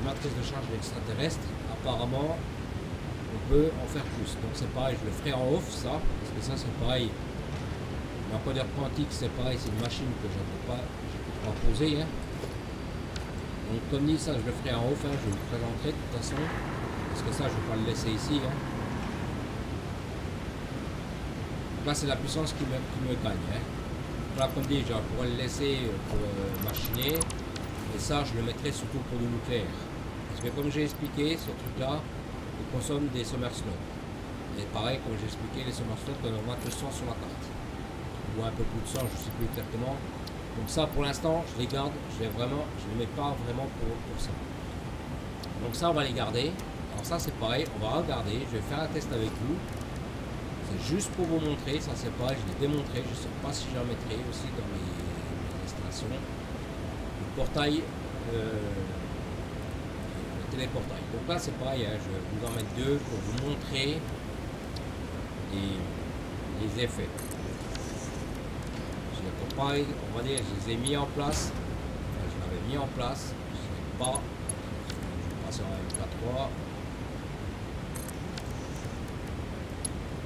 de charge extraterrestre, apparemment on peut en faire plus. Donc c'est pareil, je le ferai en off ça, parce que ça c'est pareil. L'encodeur quantique c'est pareil, c'est une machine que je ne peux pas poser. Hein. Donc comme dit ça je le ferai en off, hein, je vous le présenterai de toute façon, parce que ça je ne vais pas le laisser ici. Hein. Là c'est la puissance qui me gagne. Hein. Là comme dit, je pourrais le laisser pour machiner, et ça je le mettrai surtout pour le nucléaire. Parce que comme j'ai expliqué, ce truc là, il consomme des summer slots. Et pareil, comme j'ai expliqué, les summer slots, on en a que 100 sur la carte. Ou un peu plus de 100, je ne sais plus exactement. Donc ça pour l'instant je les garde, je les mets pas vraiment pour ça. Donc ça on va les garder. Alors ça c'est pareil, on va regarder, je vais faire un test avec vous. C'est juste pour vous montrer, ça c'est pareil, je l'ai démontré, je ne sais pas si j'en mettrai aussi dans mes installations. Le portail, le téléportail. Donc là c'est pareil, hein, je vais vous en mettre deux pour vous montrer les effets. Pareil, on va dire, je les ai mis en place. Enfin, je l'avais mis en place. Je ne l'ai pas. Je vais passer en MP3.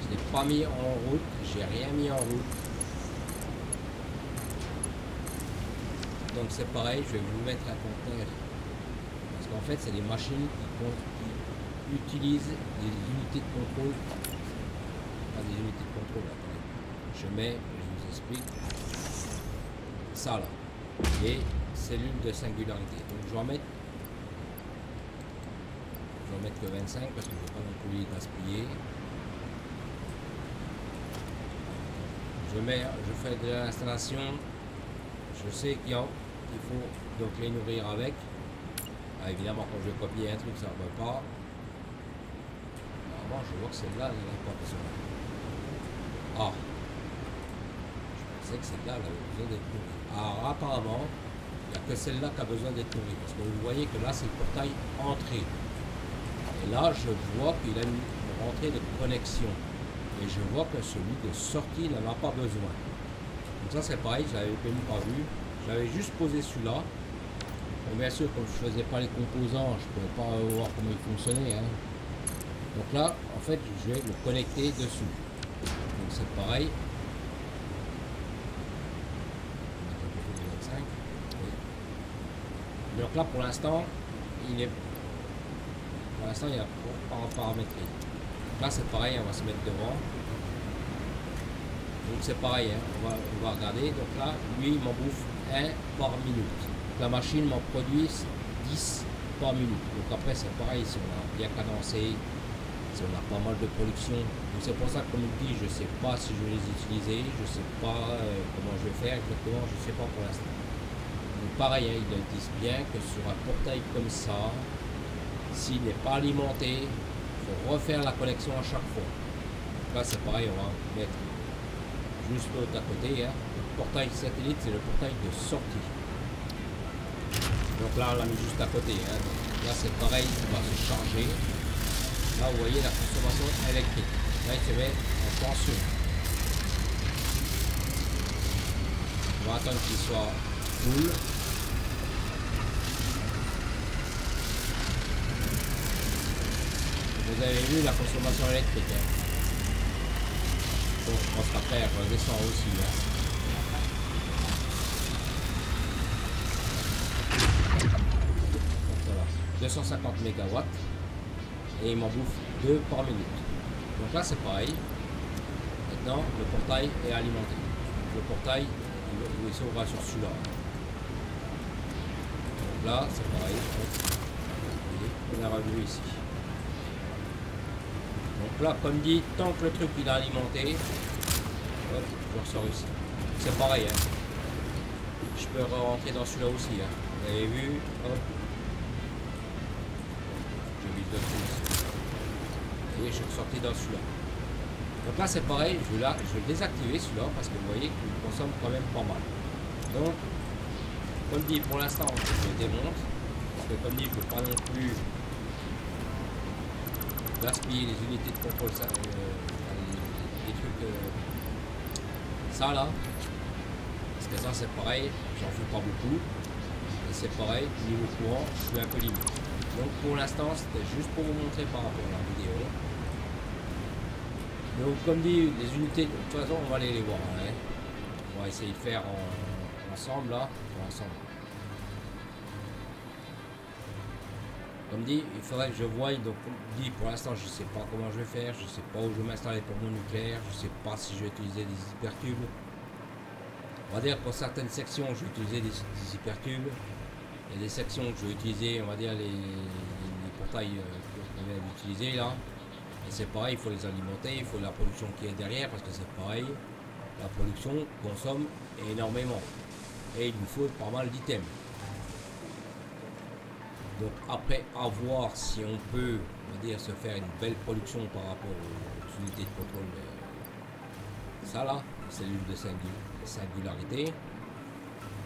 Je ne l'ai pas mis en route. J'ai rien mis en route. Donc c'est pareil, je vais vous mettre un compteur. Parce qu'en fait, c'est des machines qui utilisent des unités de contrôle. Pas des unités de contrôle. Attendez. Je mets, je vous explique. Ça là, et cellules de singularité. Donc je vais en mettre que 25 parce que je ne vais pas non plus les gaspiller. Je fais de l'installation. Je sais qu'il faut donc les nourrir avec. Ah, évidemment quand je vais copier un truc ça ne va pas. Normalement je vois que celle-là elle n'a pas besoin. Ah, je pensais que celle-là elle avait besoin d'être nourrie. Alors apparemment, il n'y a que celle-là qui a besoin d'être nourrie. Parce que vous voyez que là, c'est le portail entrée. Et là, je vois qu'il a une rentrée de connexion. Et je vois que celui de sortie n'en a pas besoin. Donc ça, c'est pareil, je l'avais même pas vu. J'avais juste posé celui-là. Bon, bien sûr, comme je ne faisais pas les composants, je ne pouvais pas voir comment il fonctionnait. Hein. Donc là, en fait, je vais le connecter dessus. Donc c'est pareil. Donc là pour l'instant il n'y a pas en paramétrie. Là c'est pareil, on va se mettre devant. Donc c'est pareil, hein. on va regarder. Donc là lui il m'en bouffe 1 par minute. La machine m'en produit 10 par minute. Donc après c'est pareil, si on a bien cadencé, si on a pas mal de production. Donc c'est pour ça que comme il dit, je ne sais pas si je vais les utiliser, je ne sais pas comment je vais faire exactement, je ne sais pas pour l'instant. Donc pareil, hein, ils disent bien que sur un portail comme ça, s'il n'est pas alimenté, il faut refaire la connexion à chaque fois. Donc là c'est pareil, on va mettre juste l'autre à côté. Hein. Le portail satellite, c'est le portail de sortie. Donc là on l'a mis juste à côté. Hein. Donc là c'est pareil, on va se charger. Là vous voyez la consommation électrique. Là il se met en tension. On va attendre qu'il soit full. Vous avez vu la consommation électrique. Hein. Bon, je pense qu'après je redescends aussi. Hein. Donc voilà, 250 MW et il m'en bouffe 2 par minute. Donc là c'est pareil. Maintenant le portail est alimenté. Le portail il s'ouvre sur celui-là. Donc là c'est pareil. On est revenu ici. Donc là, comme dit, tant que le truc il est alimenté, hop, je ressors ici. C'est pareil, hein. Je peux rentrer dans celui-là aussi, hein. Vous avez vu, hop. Je vise le plus. Et je suis ressorti dans celui-là. Donc là, c'est pareil, je vais désactiver celui-là parce que vous voyez qu'il consomme quand même pas mal. Donc, comme dit, pour l'instant, je démonte. Parce que comme dit, je ne peux pas non plus gaspiller les unités de contrôle, ça, les trucs, ça là. Parce que ça, c'est pareil, j'en fais pas beaucoup. Et c'est pareil, niveau courant, je suis un peu limite. Donc pour l'instant, c'était juste pour vous montrer par rapport à la vidéo. Donc comme dit, les unités, de toute façon, on va aller les voir. Hein. On va essayer de faire ensemble là. Ensemble. Comme dit, il faudrait que je voie. Donc comme dit, pour l'instant, je ne sais pas comment je vais faire. Je ne sais pas où je vais m'installer pour mon nucléaire. Je ne sais pas si je vais utiliser des hypertubes. On va dire pour certaines sections, je vais utiliser des hypertubes. Il y a des sections que je vais utiliser, on va dire les portails qu'on vient d'utiliser là. Et c'est pareil, il faut les alimenter, il faut la production qui est derrière parce que c'est pareil. La production consomme énormément. Et il nous faut pas mal d'items. Donc après, à voir si on peut, on va dire, se faire une belle production par rapport aux unités de contrôle. Ça là, cellules de singularité.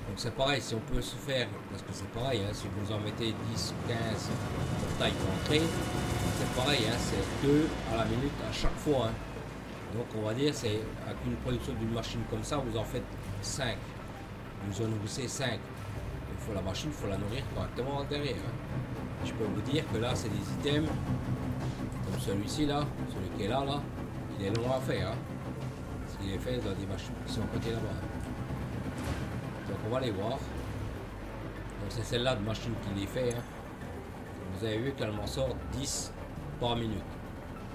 Donc c'est pareil, si on peut se faire, parce que c'est pareil, hein, si vous en mettez 10, 15 portails d'entrée, c'est pareil, hein, c'est 2 à la minute à chaque fois. Hein. Donc on va dire, c'est avec une production d'une machine comme ça, vous en faites 5. Vous en nourrissez 5. Il faut la machine, il faut la nourrir correctement derrière. Hein. Je peux vous dire que là, c'est des items, comme celui-ci là, celui qui est là, il est long à faire. Hein. Parce qu'il est fait dans des machines qui sont à côté là-bas. Hein. Donc on va les voir. Donc c'est celle-là de machine qui les fait. Hein. Vous avez vu qu'elle m'en sort 10 par minute.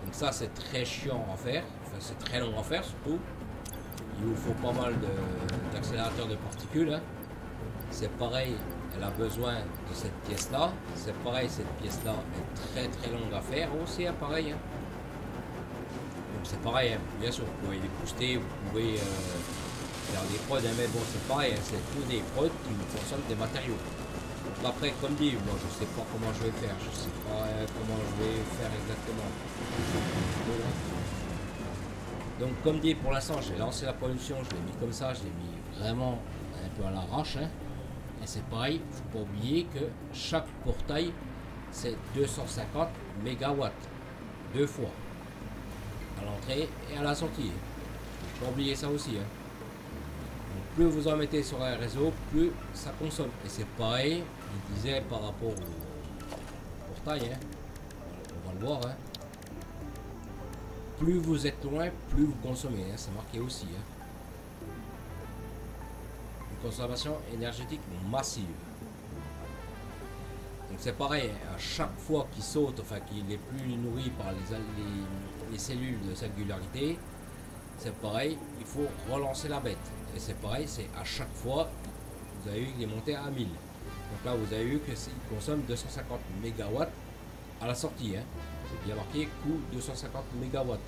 Donc ça c'est très chiant à faire. Enfin c'est très long à faire surtout. Il vous faut pas mal d'accélérateurs de particules. Hein. C'est pareil, elle a besoin de cette pièce-là. C'est pareil, cette pièce-là est très longue à faire aussi. Hein, pareil. Hein. Donc c'est pareil. Hein. Bien sûr, vous pouvez les booster, vous pouvez... faire des prods, mais bon c'est pareil, hein, c'est tous des prods qui nous consomment des matériaux. Donc après, comme dit, moi je sais pas comment je vais faire, je sais pas comment je vais faire exactement. Donc comme dit, pour l'instant j'ai lancé la production, je l'ai mis comme ça, je l'ai mis vraiment un peu à l'arrache. Hein. Et c'est pareil, il ne faut pas oublier que chaque portail c'est 250 mégawatts, 2 fois, à l'entrée et à la sortie. Il ne faut pas oublier ça aussi. Hein. Plus vous en mettez sur un réseau, plus ça consomme. Et c'est pareil, je disais par rapport au portail, hein. On va le voir. Hein. Plus vous êtes loin, plus vous consommez. Hein. C'est marqué aussi. Hein. Une consommation énergétique massive. Donc c'est pareil, hein. À chaque fois qu'il saute, enfin qu'il n'est plus nourri par les cellules de singularité, c'est pareil, il faut relancer la bête. Et c'est pareil, c'est à chaque fois, vous avez vu qu'il est monté à 1000. Donc là, vous avez vu qu'il consomme 250 mégawatts à la sortie. Hein. C'est bien marqué, coût 250 mégawatts.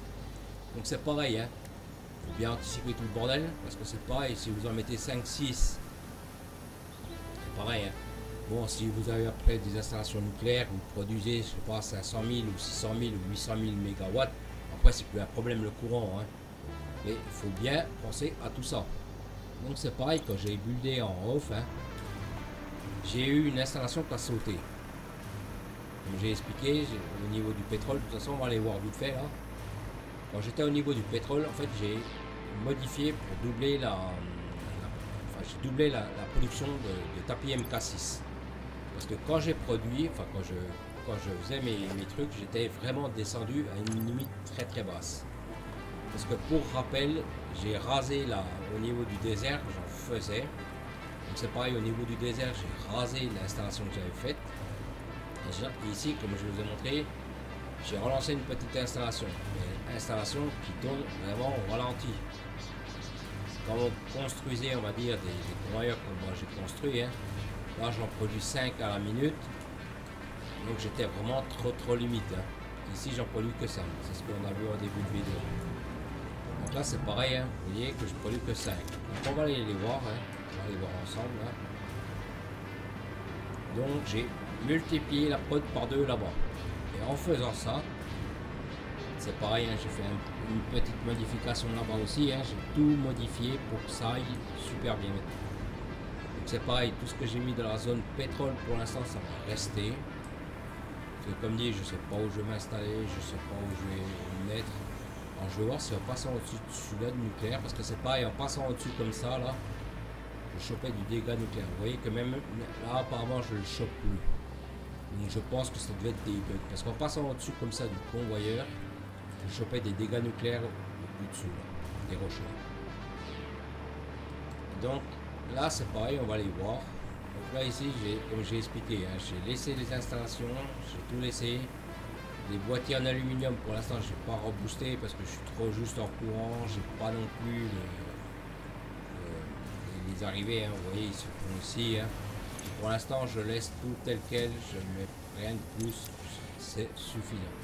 Donc c'est pareil, hein. Il faut bien anticiper tout le bordel, parce que c'est pareil, si vous en mettez 5, 6, c'est pareil. Hein. Bon, si vous avez après des installations nucléaires, vous produisez, je sais pas, 500 000 ou 600 000 ou 800 000 mégawatts, après c'est plus un problème le courant. Hein. Mais il faut bien penser à tout ça. Donc c'est pareil, quand j'ai buildé en off, hein, j'ai eu une installation qui a sauté. Comme j'ai expliqué, au niveau du pétrole, de toute façon on va aller voir vite fait là. Quand j'étais au niveau du pétrole, en fait j'ai modifié pour doubler j'ai doublé la production de tapis MK6. Parce que quand j'ai produit, enfin quand je faisais mes trucs, j'étais vraiment descendu à une limite très basse. Parce que pour rappel, j'ai rasé là au niveau du désert, j'en faisais. Donc c'est pareil, au niveau du désert, j'ai rasé l'installation que j'avais faite. Et ici, comme je vous ai montré, j'ai relancé une petite installation. Une installation qui tourne vraiment au ralenti. Quand vous construisez, on va dire, des convoyeurs comme moi j'ai construit, hein, là j'en produis 5 à la minute. Donc j'étais vraiment trop limite. Hein. Ici j'en produis que 5. C'est ce qu'on a vu au début de vidéo. Donc là c'est pareil. Hein. Vous voyez que je produis que 5. Donc on va aller les voir. Hein. On va les voir ensemble. Hein. Donc j'ai multiplié la prod par 2 là-bas. Et en faisant ça, c'est pareil. Hein. J'ai fait une petite modification là-bas aussi. Hein. J'ai tout modifié pour que ça aille super bien. Donc c'est pareil. Tout ce que j'ai mis dans la zone pétrole pour l'instant ça va rester. Parce que comme dit, je ne sais pas où je vais m'installer, je ne sais pas où je vais me mettre. Alors je vais voir si en passant au-dessus de celui-là de nucléaire, parce que c'est pareil, en passant au-dessus comme ça, là, je chopais du dégât nucléaire. Vous voyez que même là, apparemment, je le chope plus. Donc je pense que ça devait être des bugs. Parce qu'en passant au-dessus comme ça du convoyeur, je chopais des dégâts nucléaires au dessous, là, des rochers. Donc là, c'est pareil, on va les voir. Donc là ici, comme j'ai expliqué, hein, j'ai laissé les installations, j'ai tout laissé. Les boîtiers en aluminium, pour l'instant, je n'ai pas reboosté parce que je suis trop juste en courant. J'ai pas non plus les arrivées. Hein, vous voyez, ils se font ici. Hein. Pour l'instant, je laisse tout tel quel. Je ne mets rien de plus. C'est suffisant.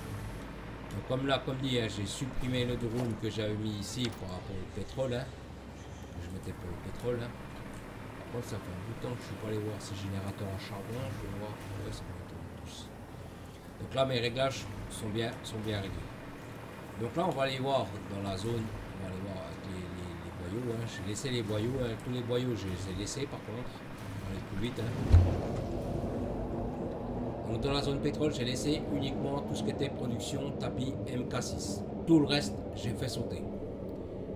Donc comme là, comme dit, hein, j'ai supprimé le drone que j'avais mis ici par rapport au pétrole. Hein, que je mettais pour le pétrole. Hein. Par contre, ça fait un bout de temps que je ne suis pas allé voir ces générateurs en charbon. Je vais voir où est-ce qu'on est tous. Donc là, mes réglages sont bien réglés. Donc là, on va aller voir dans la zone. On va aller voir avec les boyaux. Hein. J'ai laissé les boyaux. Hein. Tous les boyaux, je les ai laissés par contre. On va aller plus vite. Hein. Donc dans la zone pétrole, j'ai laissé uniquement tout ce qui était production tapis MK6. Tout le reste, j'ai fait sauter.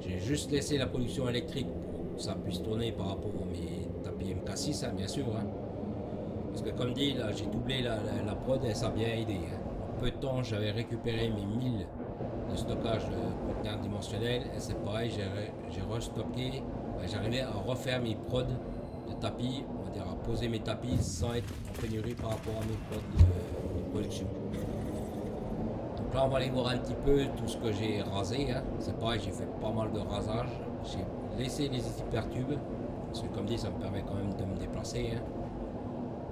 J'ai juste laissé la production électrique pour que ça puisse tourner par rapport à mes tapis MK6, hein, bien sûr. Hein. Parce que comme dit, là, j'ai doublé la prod et ça a bien aidé. Hein. En peu de temps, j'avais récupéré mes 1000 de stockage de conteneurs dimensionnels. Et c'est pareil, j'ai restocké. J'arrivais à refaire mes prods de tapis, on va dire à poser mes tapis sans être en pénurie par rapport à mes prods de production. Donc là, on va aller voir un petit peu tout ce que j'ai rasé. Hein. C'est pareil, j'ai fait pas mal de rasage. J'ai laissé les hypertubes. Parce que comme dit, ça me permet quand même de me déplacer. Hein.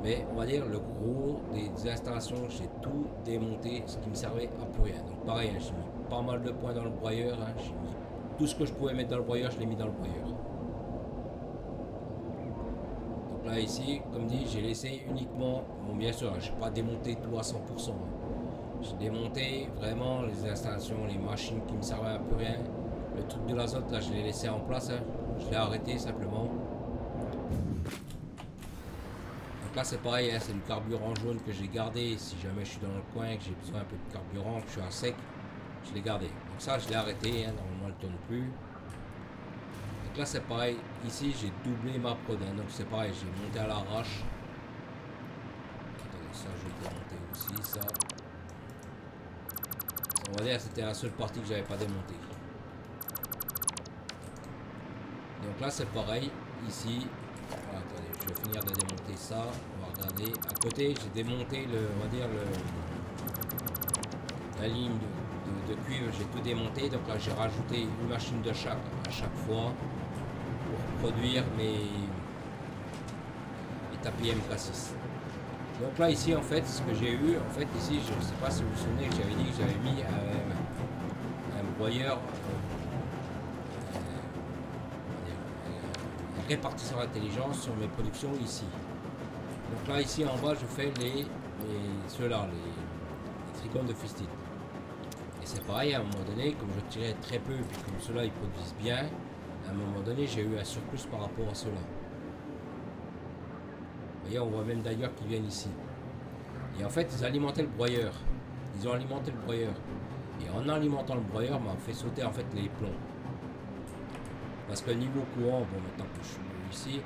Mais on va dire le gros des installations, j'ai tout démonté, ce qui me servait à plus rien. Donc pareil, hein, j'ai mis pas mal de points dans le broyeur. Hein, j'ai mis tout ce que je pouvais mettre dans le broyeur, je l'ai mis dans le broyeur. Donc là ici, comme dit, j'ai laissé uniquement, bon bien sûr, je n'ai pas démonté tout à 100%. Hein. J'ai démonté vraiment les installations, les machines qui me servaient à plus rien. Le truc de l'azote, là, je l'ai laissé en place. Hein. Je l'ai arrêté simplement. Donc là c'est pareil, hein, c'est du carburant jaune que j'ai gardé. Si jamais je suis dans le coin, que j'ai besoin un peu de carburant, que je suis à sec, je l'ai gardé. Donc ça je l'ai arrêté, hein, normalement elle ne tourne plus. Donc là c'est pareil, ici j'ai doublé ma prod, hein, donc c'est pareil, j'ai monté à l'arrache. Attendez, ça je vais démonter aussi, ça. On va dire c'était la seule partie que j'avais pas démontée. Donc là c'est pareil, ici. Voilà, attendez, je vais finir de démonter ça. On va regarder. À côté, j'ai démonté on va dire la ligne de cuivre. J'ai tout démonté. Donc là, j'ai rajouté une machine de chaque à chaque fois pour produire mes tapis MK6. Donc là, ici, en fait, ce que j'ai eu, en fait, ici, je ne sais pas si vous vous souvenez que j'avais dit que j'avais mis un broyeur. Répartition d'intelligence sur mes productions ici. Donc là ici en bas je fais ceux-là, les trigones de Fistit. Et c'est pareil, à un moment donné, comme je tirais très peu, puis comme ceux-là ils produisent bien, à un moment donné j'ai eu un surplus par rapport à ceux-là. Vous voyez, on voit même d'ailleurs qu'ils viennent ici. Et en fait ils alimentaient le broyeur. Ils ont alimenté le broyeur. Et en alimentant le broyeur, m'a fait sauter en fait les plombs. Parce que niveau courant, bon maintenant que je suis ici,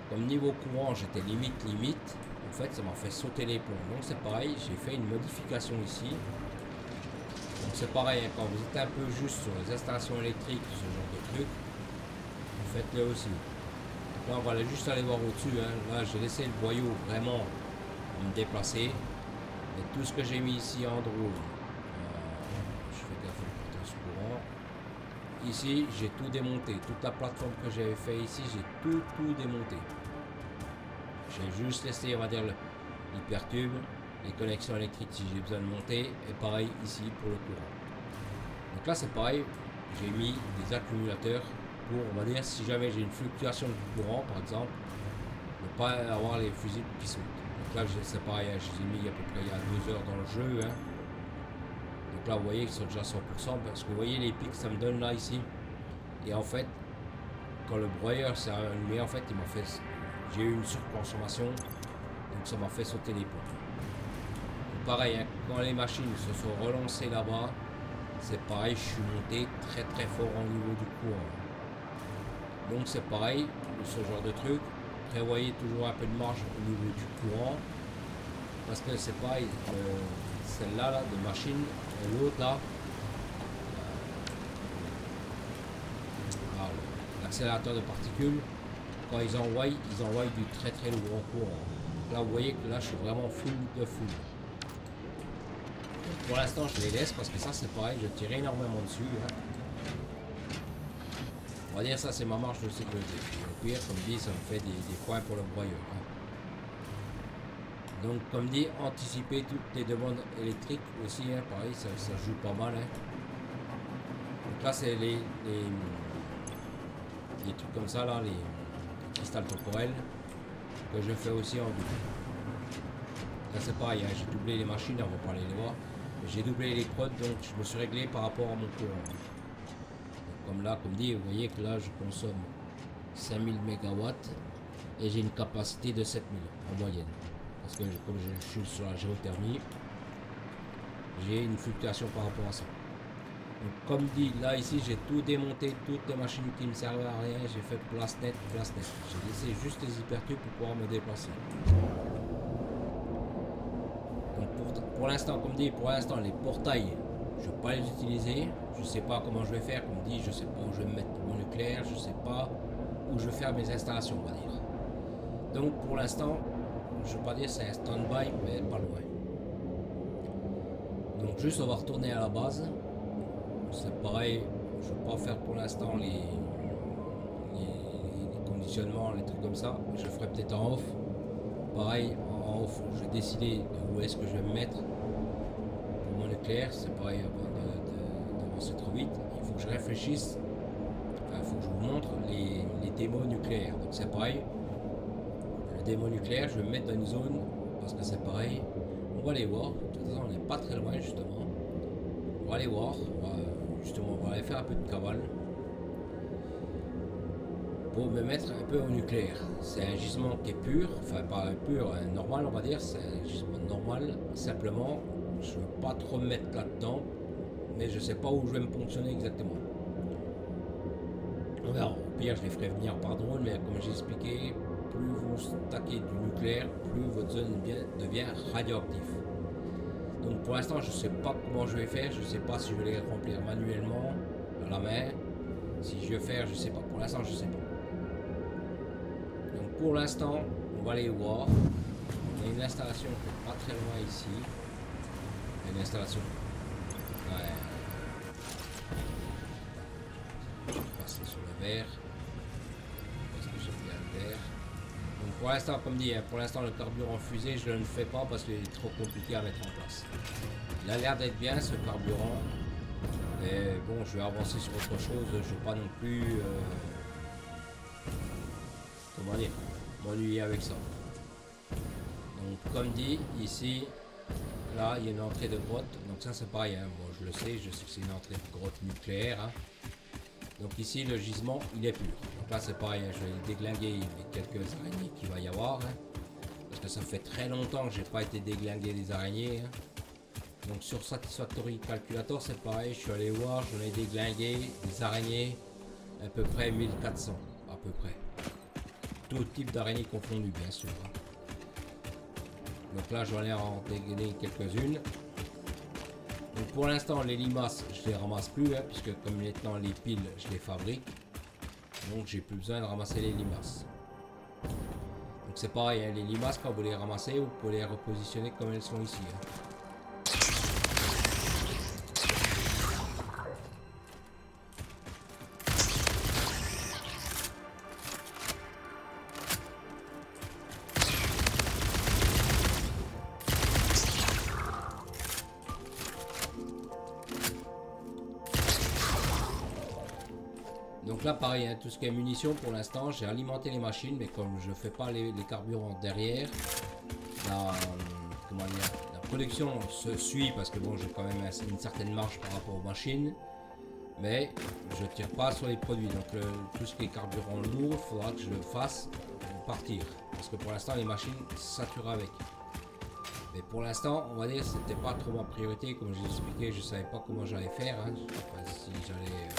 comme niveau courant j'étais limite, en fait ça m'a fait sauter les plombs. Donc c'est pareil, j'ai fait une modification ici. Donc c'est pareil, hein, quand vous êtes un peu juste sur les installations électriques, ce genre de trucs, vous faites-le aussi. Donc là on va aller juste aller voir au-dessus. Hein. Là j'ai laissé le boyau vraiment me déplacer. Et tout ce que j'ai mis ici en drone, je fais gaffe à la potence courant. Ici, j'ai tout démonté. Toute la plateforme que j'avais fait ici, j'ai tout démonté. J'ai juste laissé, on va dire, l'hypertube. les connexions électriques si j'ai besoin de monter, et pareil ici pour le courant. Donc là c'est pareil, j'ai mis des accumulateurs pour, on va dire, si jamais j'ai une fluctuation de courant par exemple, ne pas avoir les fusibles qui sautent. Donc là c'est pareil, hein, je les ai mis à peu près il y a 2 heures dans le jeu. Hein. Donc là vous voyez qu'ils sont déjà à 100% parce que vous voyez les pics que ça me donne là ici. Et en fait, quand le broyeur s'est allumé, en fait il m'a fait, j'ai eu une surconsommation, donc ça m'a fait sauter les points. Pareil, hein, quand les machines se sont relancées là-bas, c'est pareil, je suis monté très fort au niveau du courant. Donc c'est pareil, ce genre de truc, prévoyez toujours un peu de marge au niveau du courant, parce que c'est pareil, celle-là là, de machine, et l'autre là, l'accélérateur de particules, quand ils envoient du très lourd courant. Là vous voyez que là je suis vraiment full de full. Pour l'instant je les laisse parce que ça c'est pareil, je tire énormément dessus. Hein. On va dire ça c'est ma marge de sécurité. Et au pire comme dit ça me fait des points pour le broyeur. Hein. Donc comme dit, anticiper toutes les demandes électriques aussi, hein, pareil ça joue pas mal. Hein. Donc là c'est les trucs comme ça là, les cristals temporels que je fais aussi en double. Là c'est pareil, hein, j'ai doublé les machines, on va pas aller les voir. J'ai doublé les prods, donc je me suis réglé par rapport à mon courant. Donc, comme là, comme dit, vous voyez que là je consomme 5000 MW et j'ai une capacité de 7000 en moyenne. Parce que comme je suis sur la géothermie, j'ai une fluctuation par rapport à ça. Donc, comme dit, là ici j'ai tout démonté, toutes les machines qui ne me servaient à rien, j'ai fait place nette. J'ai laissé juste les hypertubes pour pouvoir me déplacer. Donc pour l'instant, comme dit, pour l'instant les portails, je ne vais pas les utiliser. Je ne sais pas comment je vais faire, comme dit, je ne sais pas où je vais mettre mon nucléaire, je ne sais pas où je vais faire mes installations, on va dire. Donc pour l'instant, je ne vais pas dire c'est un stand-by, mais pas loin. Donc juste on va retourner à la base. C'est pareil, je ne vais pas faire pour l'instant les conditionnements, les trucs comme ça. Je ferai peut-être en off. Pareil, en off, je vais décider où est-ce que je vais me mettre pour mon nucléaire. C'est pareil, avant d'avancer trop vite, il faut que je réfléchisse. Enfin, il faut que je vous montre les démos nucléaires. Donc c'est pareil, le démo nucléaire, je vais me mettre dans une zone parce que c'est pareil. On va aller voir. De toute façon, on n'est pas très loin justement. On va aller voir. Justement, on va aller faire un peu de cavale pour me mettre un peu au nucléaire. C'est un gisement qui est pur, enfin pas pur, normal on va dire, c'est un gisement normal. Simplement, je ne veux pas trop me mettre là-dedans, mais je sais pas où je vais me fonctionner exactement. On verra. Au pire, je les ferai venir par drone, mais comme j'ai expliqué, plus vous stackez du nucléaire, plus votre zone devient radioactive. Donc pour l'instant je ne sais pas comment je vais faire, je ne sais pas si je vais les remplir manuellement à la main, si je vais faire, je ne sais pas, pour l'instant je ne sais pas. Donc pour l'instant on va aller voir, il y a une installation qui n'est pas très loin ici, il y a une installation, ouais. Je vais passer sur le vert, parce que j'ai bien le vert. Donc pour l'instant, comme dit, pour l'instant le carburant fusée, je ne le fais pas parce qu'il est trop compliqué à mettre en place. Il a l'air d'être bien ce carburant, mais bon, je vais avancer sur autre chose. Je ne vais pas non plus, comment dire, m'ennuyer avec ça. Donc comme dit, ici, là, il y a une entrée de grotte. Donc ça c'est pareil, hein. Bon, je sais que c'est une entrée de grotte nucléaire. Hein. Donc ici le gisement il est pur. Donc là c'est pareil, hein, je vais déglinguer les quelques araignées qu'il va y avoir. Hein, parce que ça fait très longtemps que j'ai pas été déglinguer les araignées. Hein. Donc sur Satisfactory Calculator c'est pareil, je suis allé voir, j'en ai déglingué des araignées à peu près 1400 à peu près. Tout type d'araignées confondues bien sûr. Hein. Donc là j'en ai en déglingué quelques-unes. Donc pour l'instant les limaces je les ramasse plus hein, puisque comme maintenant les piles je les fabrique, donc j'ai plus besoin de ramasser les limaces. Donc c'est pareil hein, les limaces quand vous les ramassez vous pouvez les repositionner comme elles sont ici. Hein. Donc là pareil, hein, tout ce qui est munitions pour l'instant, j'ai alimenté les machines, mais comme je fais pas les carburants derrière, comment dire, la production se suit parce que bon, j'ai quand même une certaine marge par rapport aux machines, mais je tire pas sur les produits. Donc tout ce qui est carburant lourd, il faudra que je le fasse partir, parce que pour l'instant les machines saturent avec. Mais pour l'instant, on va dire, c'était pas trop ma priorité, comme je l'ai expliqué, je savais pas comment j'allais faire, hein. Je sais pas si j'allais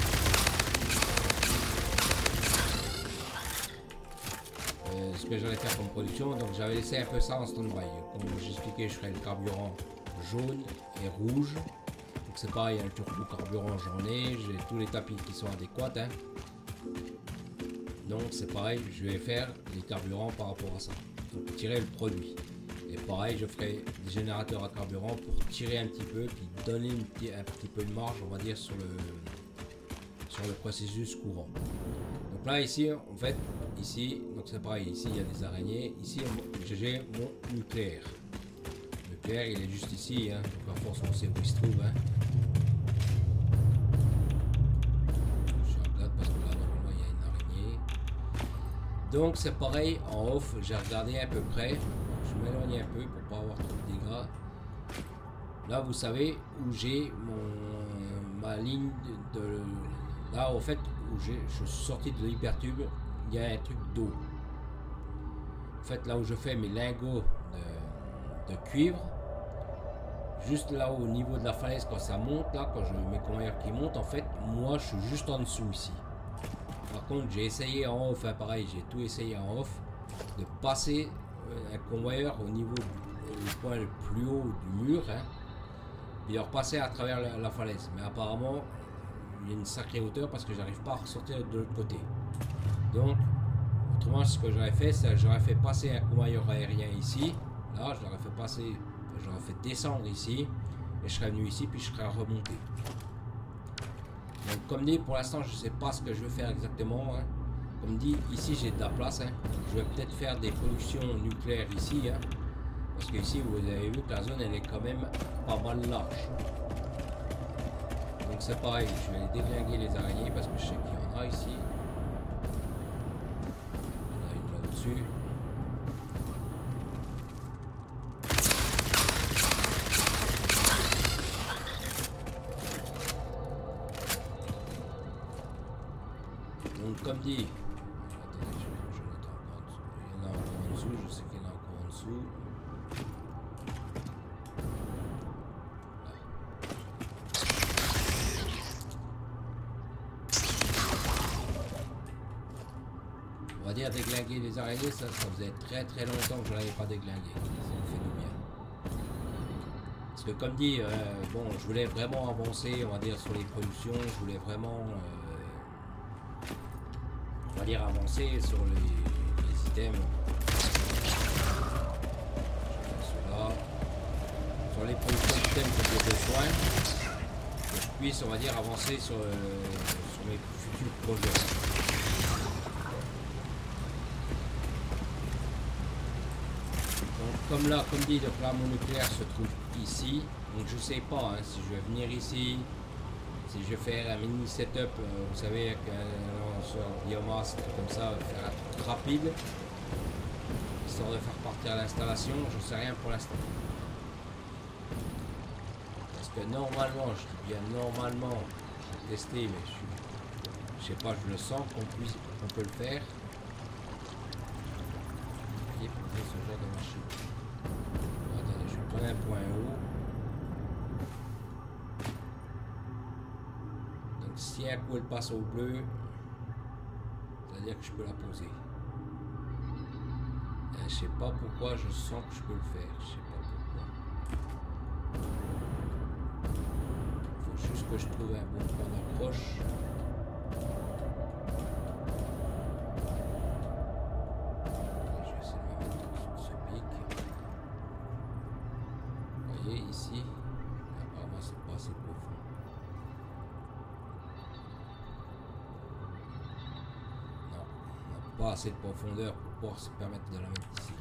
ce que j'allais faire comme production, donc j'avais laissé un peu ça en stand-by. Comme j'expliquais, je ferai le carburant jaune et rouge. Donc c'est pareil, le turbo carburant j'en ai, j'ai tous les tapis qui sont adéquats, hein. Donc c'est pareil, je vais faire les carburants par rapport à ça. Donc tirer le produit. Et pareil, je ferai des générateurs à carburant pour tirer un petit peu, puis donner un petit peu de marge, on va dire, sur le processus courant. Donc là, ici, en fait, ici, donc c'est pareil, ici, il y a des araignées. Ici, j'ai mon nucléaire. Le nucléaire, il est juste ici, hein. Donc à force, on sait où il se trouve, hein. Je regarde parce que là, normalement, il y a une araignée. Donc c'est pareil, en off, j'ai regardé à peu près. Je m'éloigne un peu pour pas avoir trop de dégâts. Là, vous savez où j'ai ma ligne de... Là, au fait, où je suis sorti de l'hypertube, il y a un truc d'eau. En fait, là où je fais mes lingots de cuivre, juste là au niveau de la falaise, quand ça monte, là, quand je mes convoyeurs qui montent, en fait, moi, je suis juste en dessous ici. Par contre, j'ai essayé en off, hein, pareil, j'ai tout essayé en off, de passer un convoyeur au niveau du point le plus haut du mur, hein, et de repasser à travers la falaise. Mais apparemment, il y a une sacrée hauteur parce que j'arrive pas à ressortir de l'autre côté. Donc, autrement, ce que j'aurais fait, c'est que j'aurais fait passer un convoyeur aérien ici. Là, je l'aurais fait passer, j'aurais fait descendre ici, et je serais venu ici, puis je serais remonté. Donc, comme dit, pour l'instant, je sais pas ce que je vais faire exactement, hein. Comme dit, ici j'ai de la place, hein. Je vais peut-être faire des productions nucléaires ici, hein. Parce que ici, vous avez vu que la zone, elle est quand même pas mal large. Donc c'est pareil, je vais déglinguer les araignées parce que je sais qu'il y en a ici. Il y en a une là au-dessus. Donc comme dit, attendez, je note encore en dessous. Il y en a encore en dessous, je sais qu'il y en a encore en dessous. On va dire déglinguer les araignées, ça faisait très longtemps que je n'avais pas déglingué. Ça me fait du bien. Parce que comme dit, bon, je voulais vraiment avancer, on va dire, sur les productions, je voulais vraiment... on va dire avancer sur les items. Cela. Sur les productions d'items que j'ai besoin. Que je puisse, on va dire, avancer sur mes futurs projets. Donc, comme là, comme dit, donc là, mon nucléaire se trouve ici. Donc je sais pas, hein, si je vais venir ici. Si je vais faire un mini setup, vous savez, avec un lanceur biomasse, comme ça, faire un truc rapide, histoire de faire partir l'installation, je sais rien pour l'instant. Parce que normalement, je dis bien normalement, je vais tester, mais je sais pas, je le sens qu'on peut le faire. Vous voyez, pour faire ce genre de machine. Attendez, je vais prendre un point haut. Si un coup elle passe au bleu, c'est-à-dire que je peux la poser. Je sais pas pourquoi, je sens que je peux le faire. Je sais pas pourquoi. Faut juste que je trouve un bon point d'approche. Je vais essayer de me mettre sur ce pic. Vous voyez ici, apparemment c'est pas assez profond. Pas assez de profondeur pour pouvoir se permettre de la mettre ici.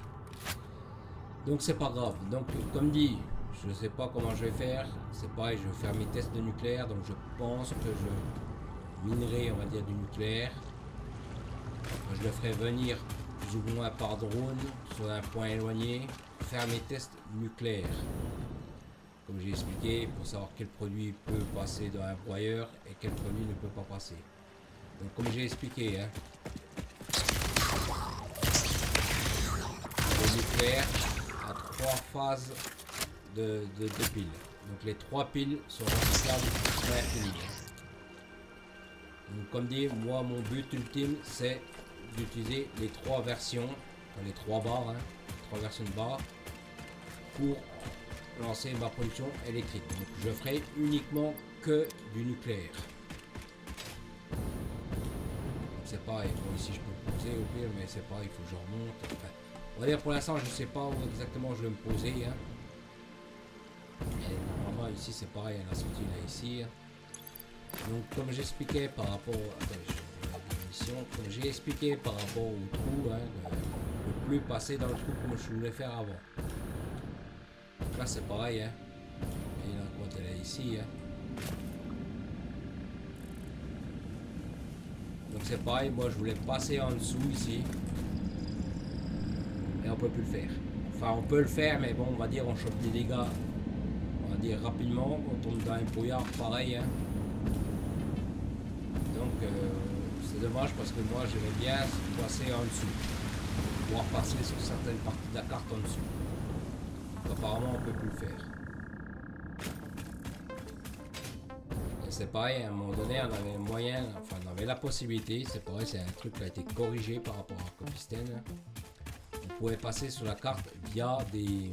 Donc c'est pas grave. Donc comme dit, je sais pas comment je vais faire. C'est pareil, je vais faire mes tests de nucléaire. Donc je pense que minerai, on va dire, du nucléaire. Je le ferai venir plus ou moins par drone sur un point éloigné, faire mes tests nucléaires. Comme j'ai expliqué, pour savoir quel produit peut passer dans un broyeur et quel produit ne peut pas passer. Donc comme j'ai expliqué, hein, le nucléaire a 3 phases de piles. Donc les 3 piles sont recyclables à l'infini. Donc comme dit, moi mon but ultime c'est d'utiliser les 3 versions, enfin, les 3 barres, hein, 3 versions de barres pour lancer ma production électrique. Donc je ferai uniquement que du nucléaire. C'est pareil, bon, ici je peux poser au pire, mais c'est pareil, il faut que je remonte. Enfin, on va dire pour l'instant je ne sais pas où exactement je vais me poser. Hein. Et normalement ici c'est pareil, la sortie là ici. Hein. Donc comme j'expliquais par rapport comme j'ai expliqué par rapport au trou, hein, ne plus passer dans le trou comme je voulais faire avant. Donc là c'est pareil, hein. Et la côte elle est ici. Hein. Donc c'est pareil, moi je voulais passer en dessous ici. Et on peut plus le faire. Enfin on peut le faire, mais bon on va dire on chope des dégâts. On va dire rapidement, on tombe dans un brouillard pareil. Hein. Donc c'est dommage parce que moi j'aimais bien passer en dessous. Pouvoir passer sur certaines parties de la carte en dessous. Donc, apparemment on peut plus le faire. Et c'est pareil, à un moment donné on avait moyen, enfin on avait la possibilité, c'est pareil, c'est un truc qui a été corrigé par rapport à Copistène. On pouvait passer sur la carte via des...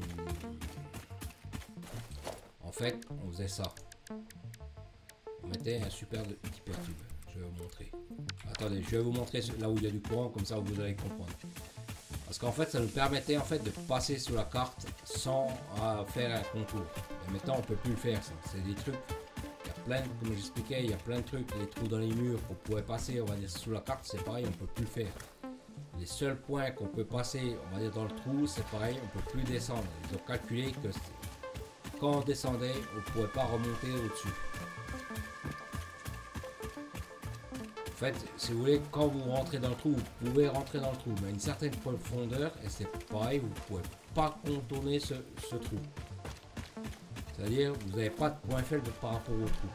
En fait on faisait ça. On mettait un super hypertube. Je vais vous montrer. Attendez, je vais vous montrer là où il y a du courant, comme ça vous allez comprendre. Parce qu'en fait, ça nous permettait en fait de passer sur la carte sans faire un contour. Et maintenant, on peut plus le faire. C'est des trucs. Il y a plein, comme j'expliquais, il y a plein de trucs, les trous dans les murs qu'on pouvait passer, on va dire sous la carte, c'est pareil, on peut plus le faire. Les seuls points qu'on peut passer, on va dire dans le trou, c'est pareil, on peut plus descendre. Ils ont calculé que quand on descendait, on ne pouvait pas remonter au-dessus. En fait, si vous voulez, quand vous rentrez dans le trou, vous pouvez rentrer dans le trou, mais à une certaine profondeur, et c'est pareil, vous ne pouvez pas contourner ce trou. C'est-à-dire, vous n'avez pas de point faible par rapport au trou.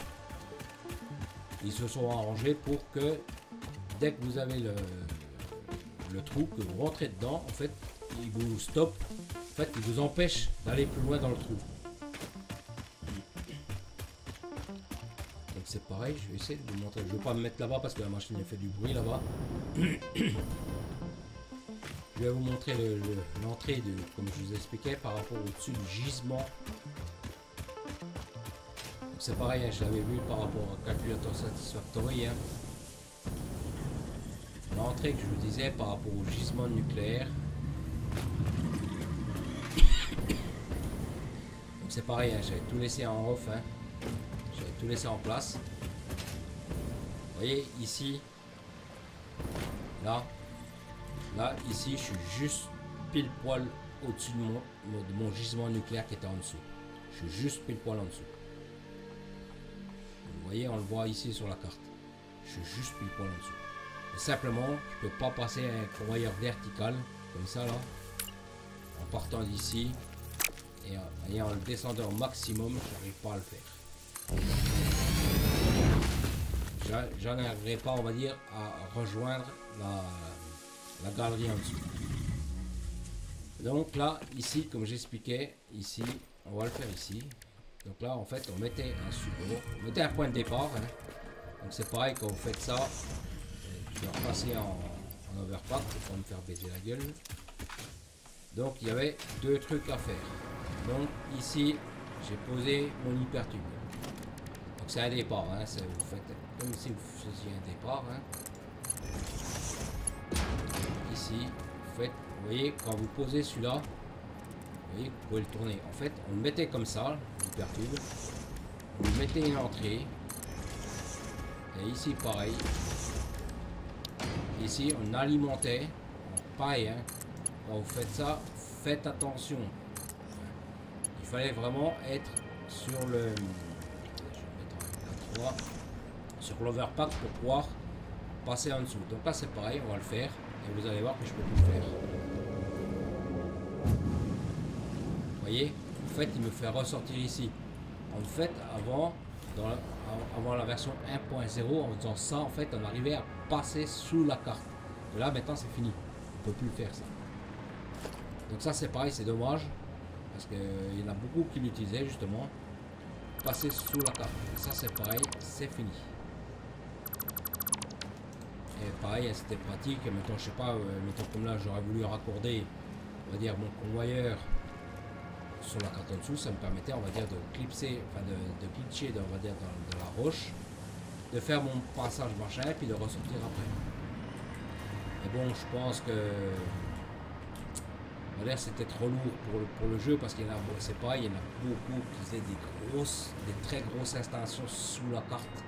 Ils se sont arrangés pour que, dès que vous avez le trou, que vous rentrez dedans, en fait, ils vous stoppent, en fait, ils vous empêchent d'aller plus loin dans le trou. C'est pareil, je vais essayer de vous montrer. Je ne vais pas me mettre là-bas parce que la machine a fait du bruit là-bas. Je vais vous montrer l'entrée, comme je vous expliquais, par rapport au-dessus du gisement. C'est pareil, hein, je l'avais vu par rapport au calculateur Satisfactory. Hein. L'entrée que je vous disais par rapport au gisement nucléaire. C'est pareil, hein, j'avais tout laissé en off. Hein. J'avais tout laissé en place. Vous voyez ici, là, ici, je suis juste pile poil au-dessus de mon gisement nucléaire qui était en dessous. Je suis juste pile poil en dessous. Vous voyez, on le voit ici sur la carte. Je suis juste pile poil en dessous. Et simplement, je ne peux pas passer un convoyeur vertical comme ça là, en partant d'ici et en le descendant au maximum, je n'arrive pas à le faire. J'en arriverai pas, on va dire, à rejoindre la galerie en dessous. Donc là, ici, comme j'expliquais, ici, on va le faire ici. Donc là, en fait, on mettait un support, on mettait un point de départ. Hein. Donc c'est pareil quand vous faites ça. Je vais repasser en overpack pour me faire baiser la gueule. Donc il y avait 2 trucs à faire. Donc ici, j'ai posé mon hypertube. C'est un départ, hein, vous faites comme si vous faisiez un départ. Hein. Ici, vous voyez, quand vous posez celui-là, vous voyez, vous pouvez le tourner. En fait, on le mettait comme ça, l'hypertube. On lui mettait une entrée. Et ici, pareil. Ici, on alimentait. Pareil, hein, quand vous faites ça, faites attention. Il fallait vraiment être sur le... sur l'overpack pour pouvoir passer en dessous. Donc là c'est pareil, on va le faire et vous allez voir que je peux plus le faire. Vous voyez, en fait il me fait ressortir ici. En fait avant, avant la version 1.0, en faisant ça en fait on arrivait à passer sous la carte. Et là maintenant c'est fini, on peut plus le faire ça. Donc ça c'est pareil, c'est dommage parce qu'il y en a beaucoup qui l'utilisaient justement, passer sous la carte. Et ça c'est pareil, c'est fini. Et pareil, c'était pratique. Et maintenant, je sais pas, mettons comme là, j'aurais voulu raccorder, on va dire, mon convoyeur sur la carte en dessous. Ça me permettait, on va dire, de clipser, enfin de glitcher, on va dire, dans la roche, de faire mon passage machin, et puis de ressortir après. Mais bon, je pense que, on va dire, c'était trop lourd pour le jeu, parce qu'il y en a, bon, c'est pareil, il y en a beaucoup qui faisaient des très grosses installations sous la carte.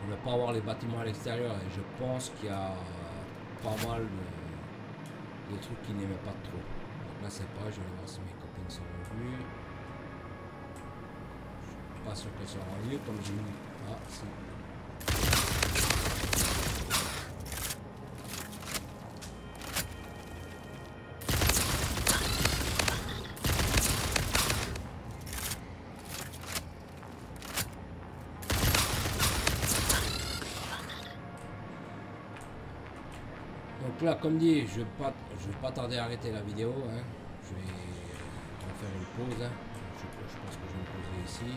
On ne va pas avoir les bâtiments à l'extérieur et je pense qu'il y a pas mal de trucs qui n'aimaient pas trop. Donc là c'est pas, je vais voir si mes copines sont revenues. Je suis pas sûr qu'elles sont revenues comme j'ai eu. Ah si. Donc là, comme dit, je vais pas tarder à arrêter la vidéo. Hein. On va faire une pause. Hein. Je pense que je vais me poser ici.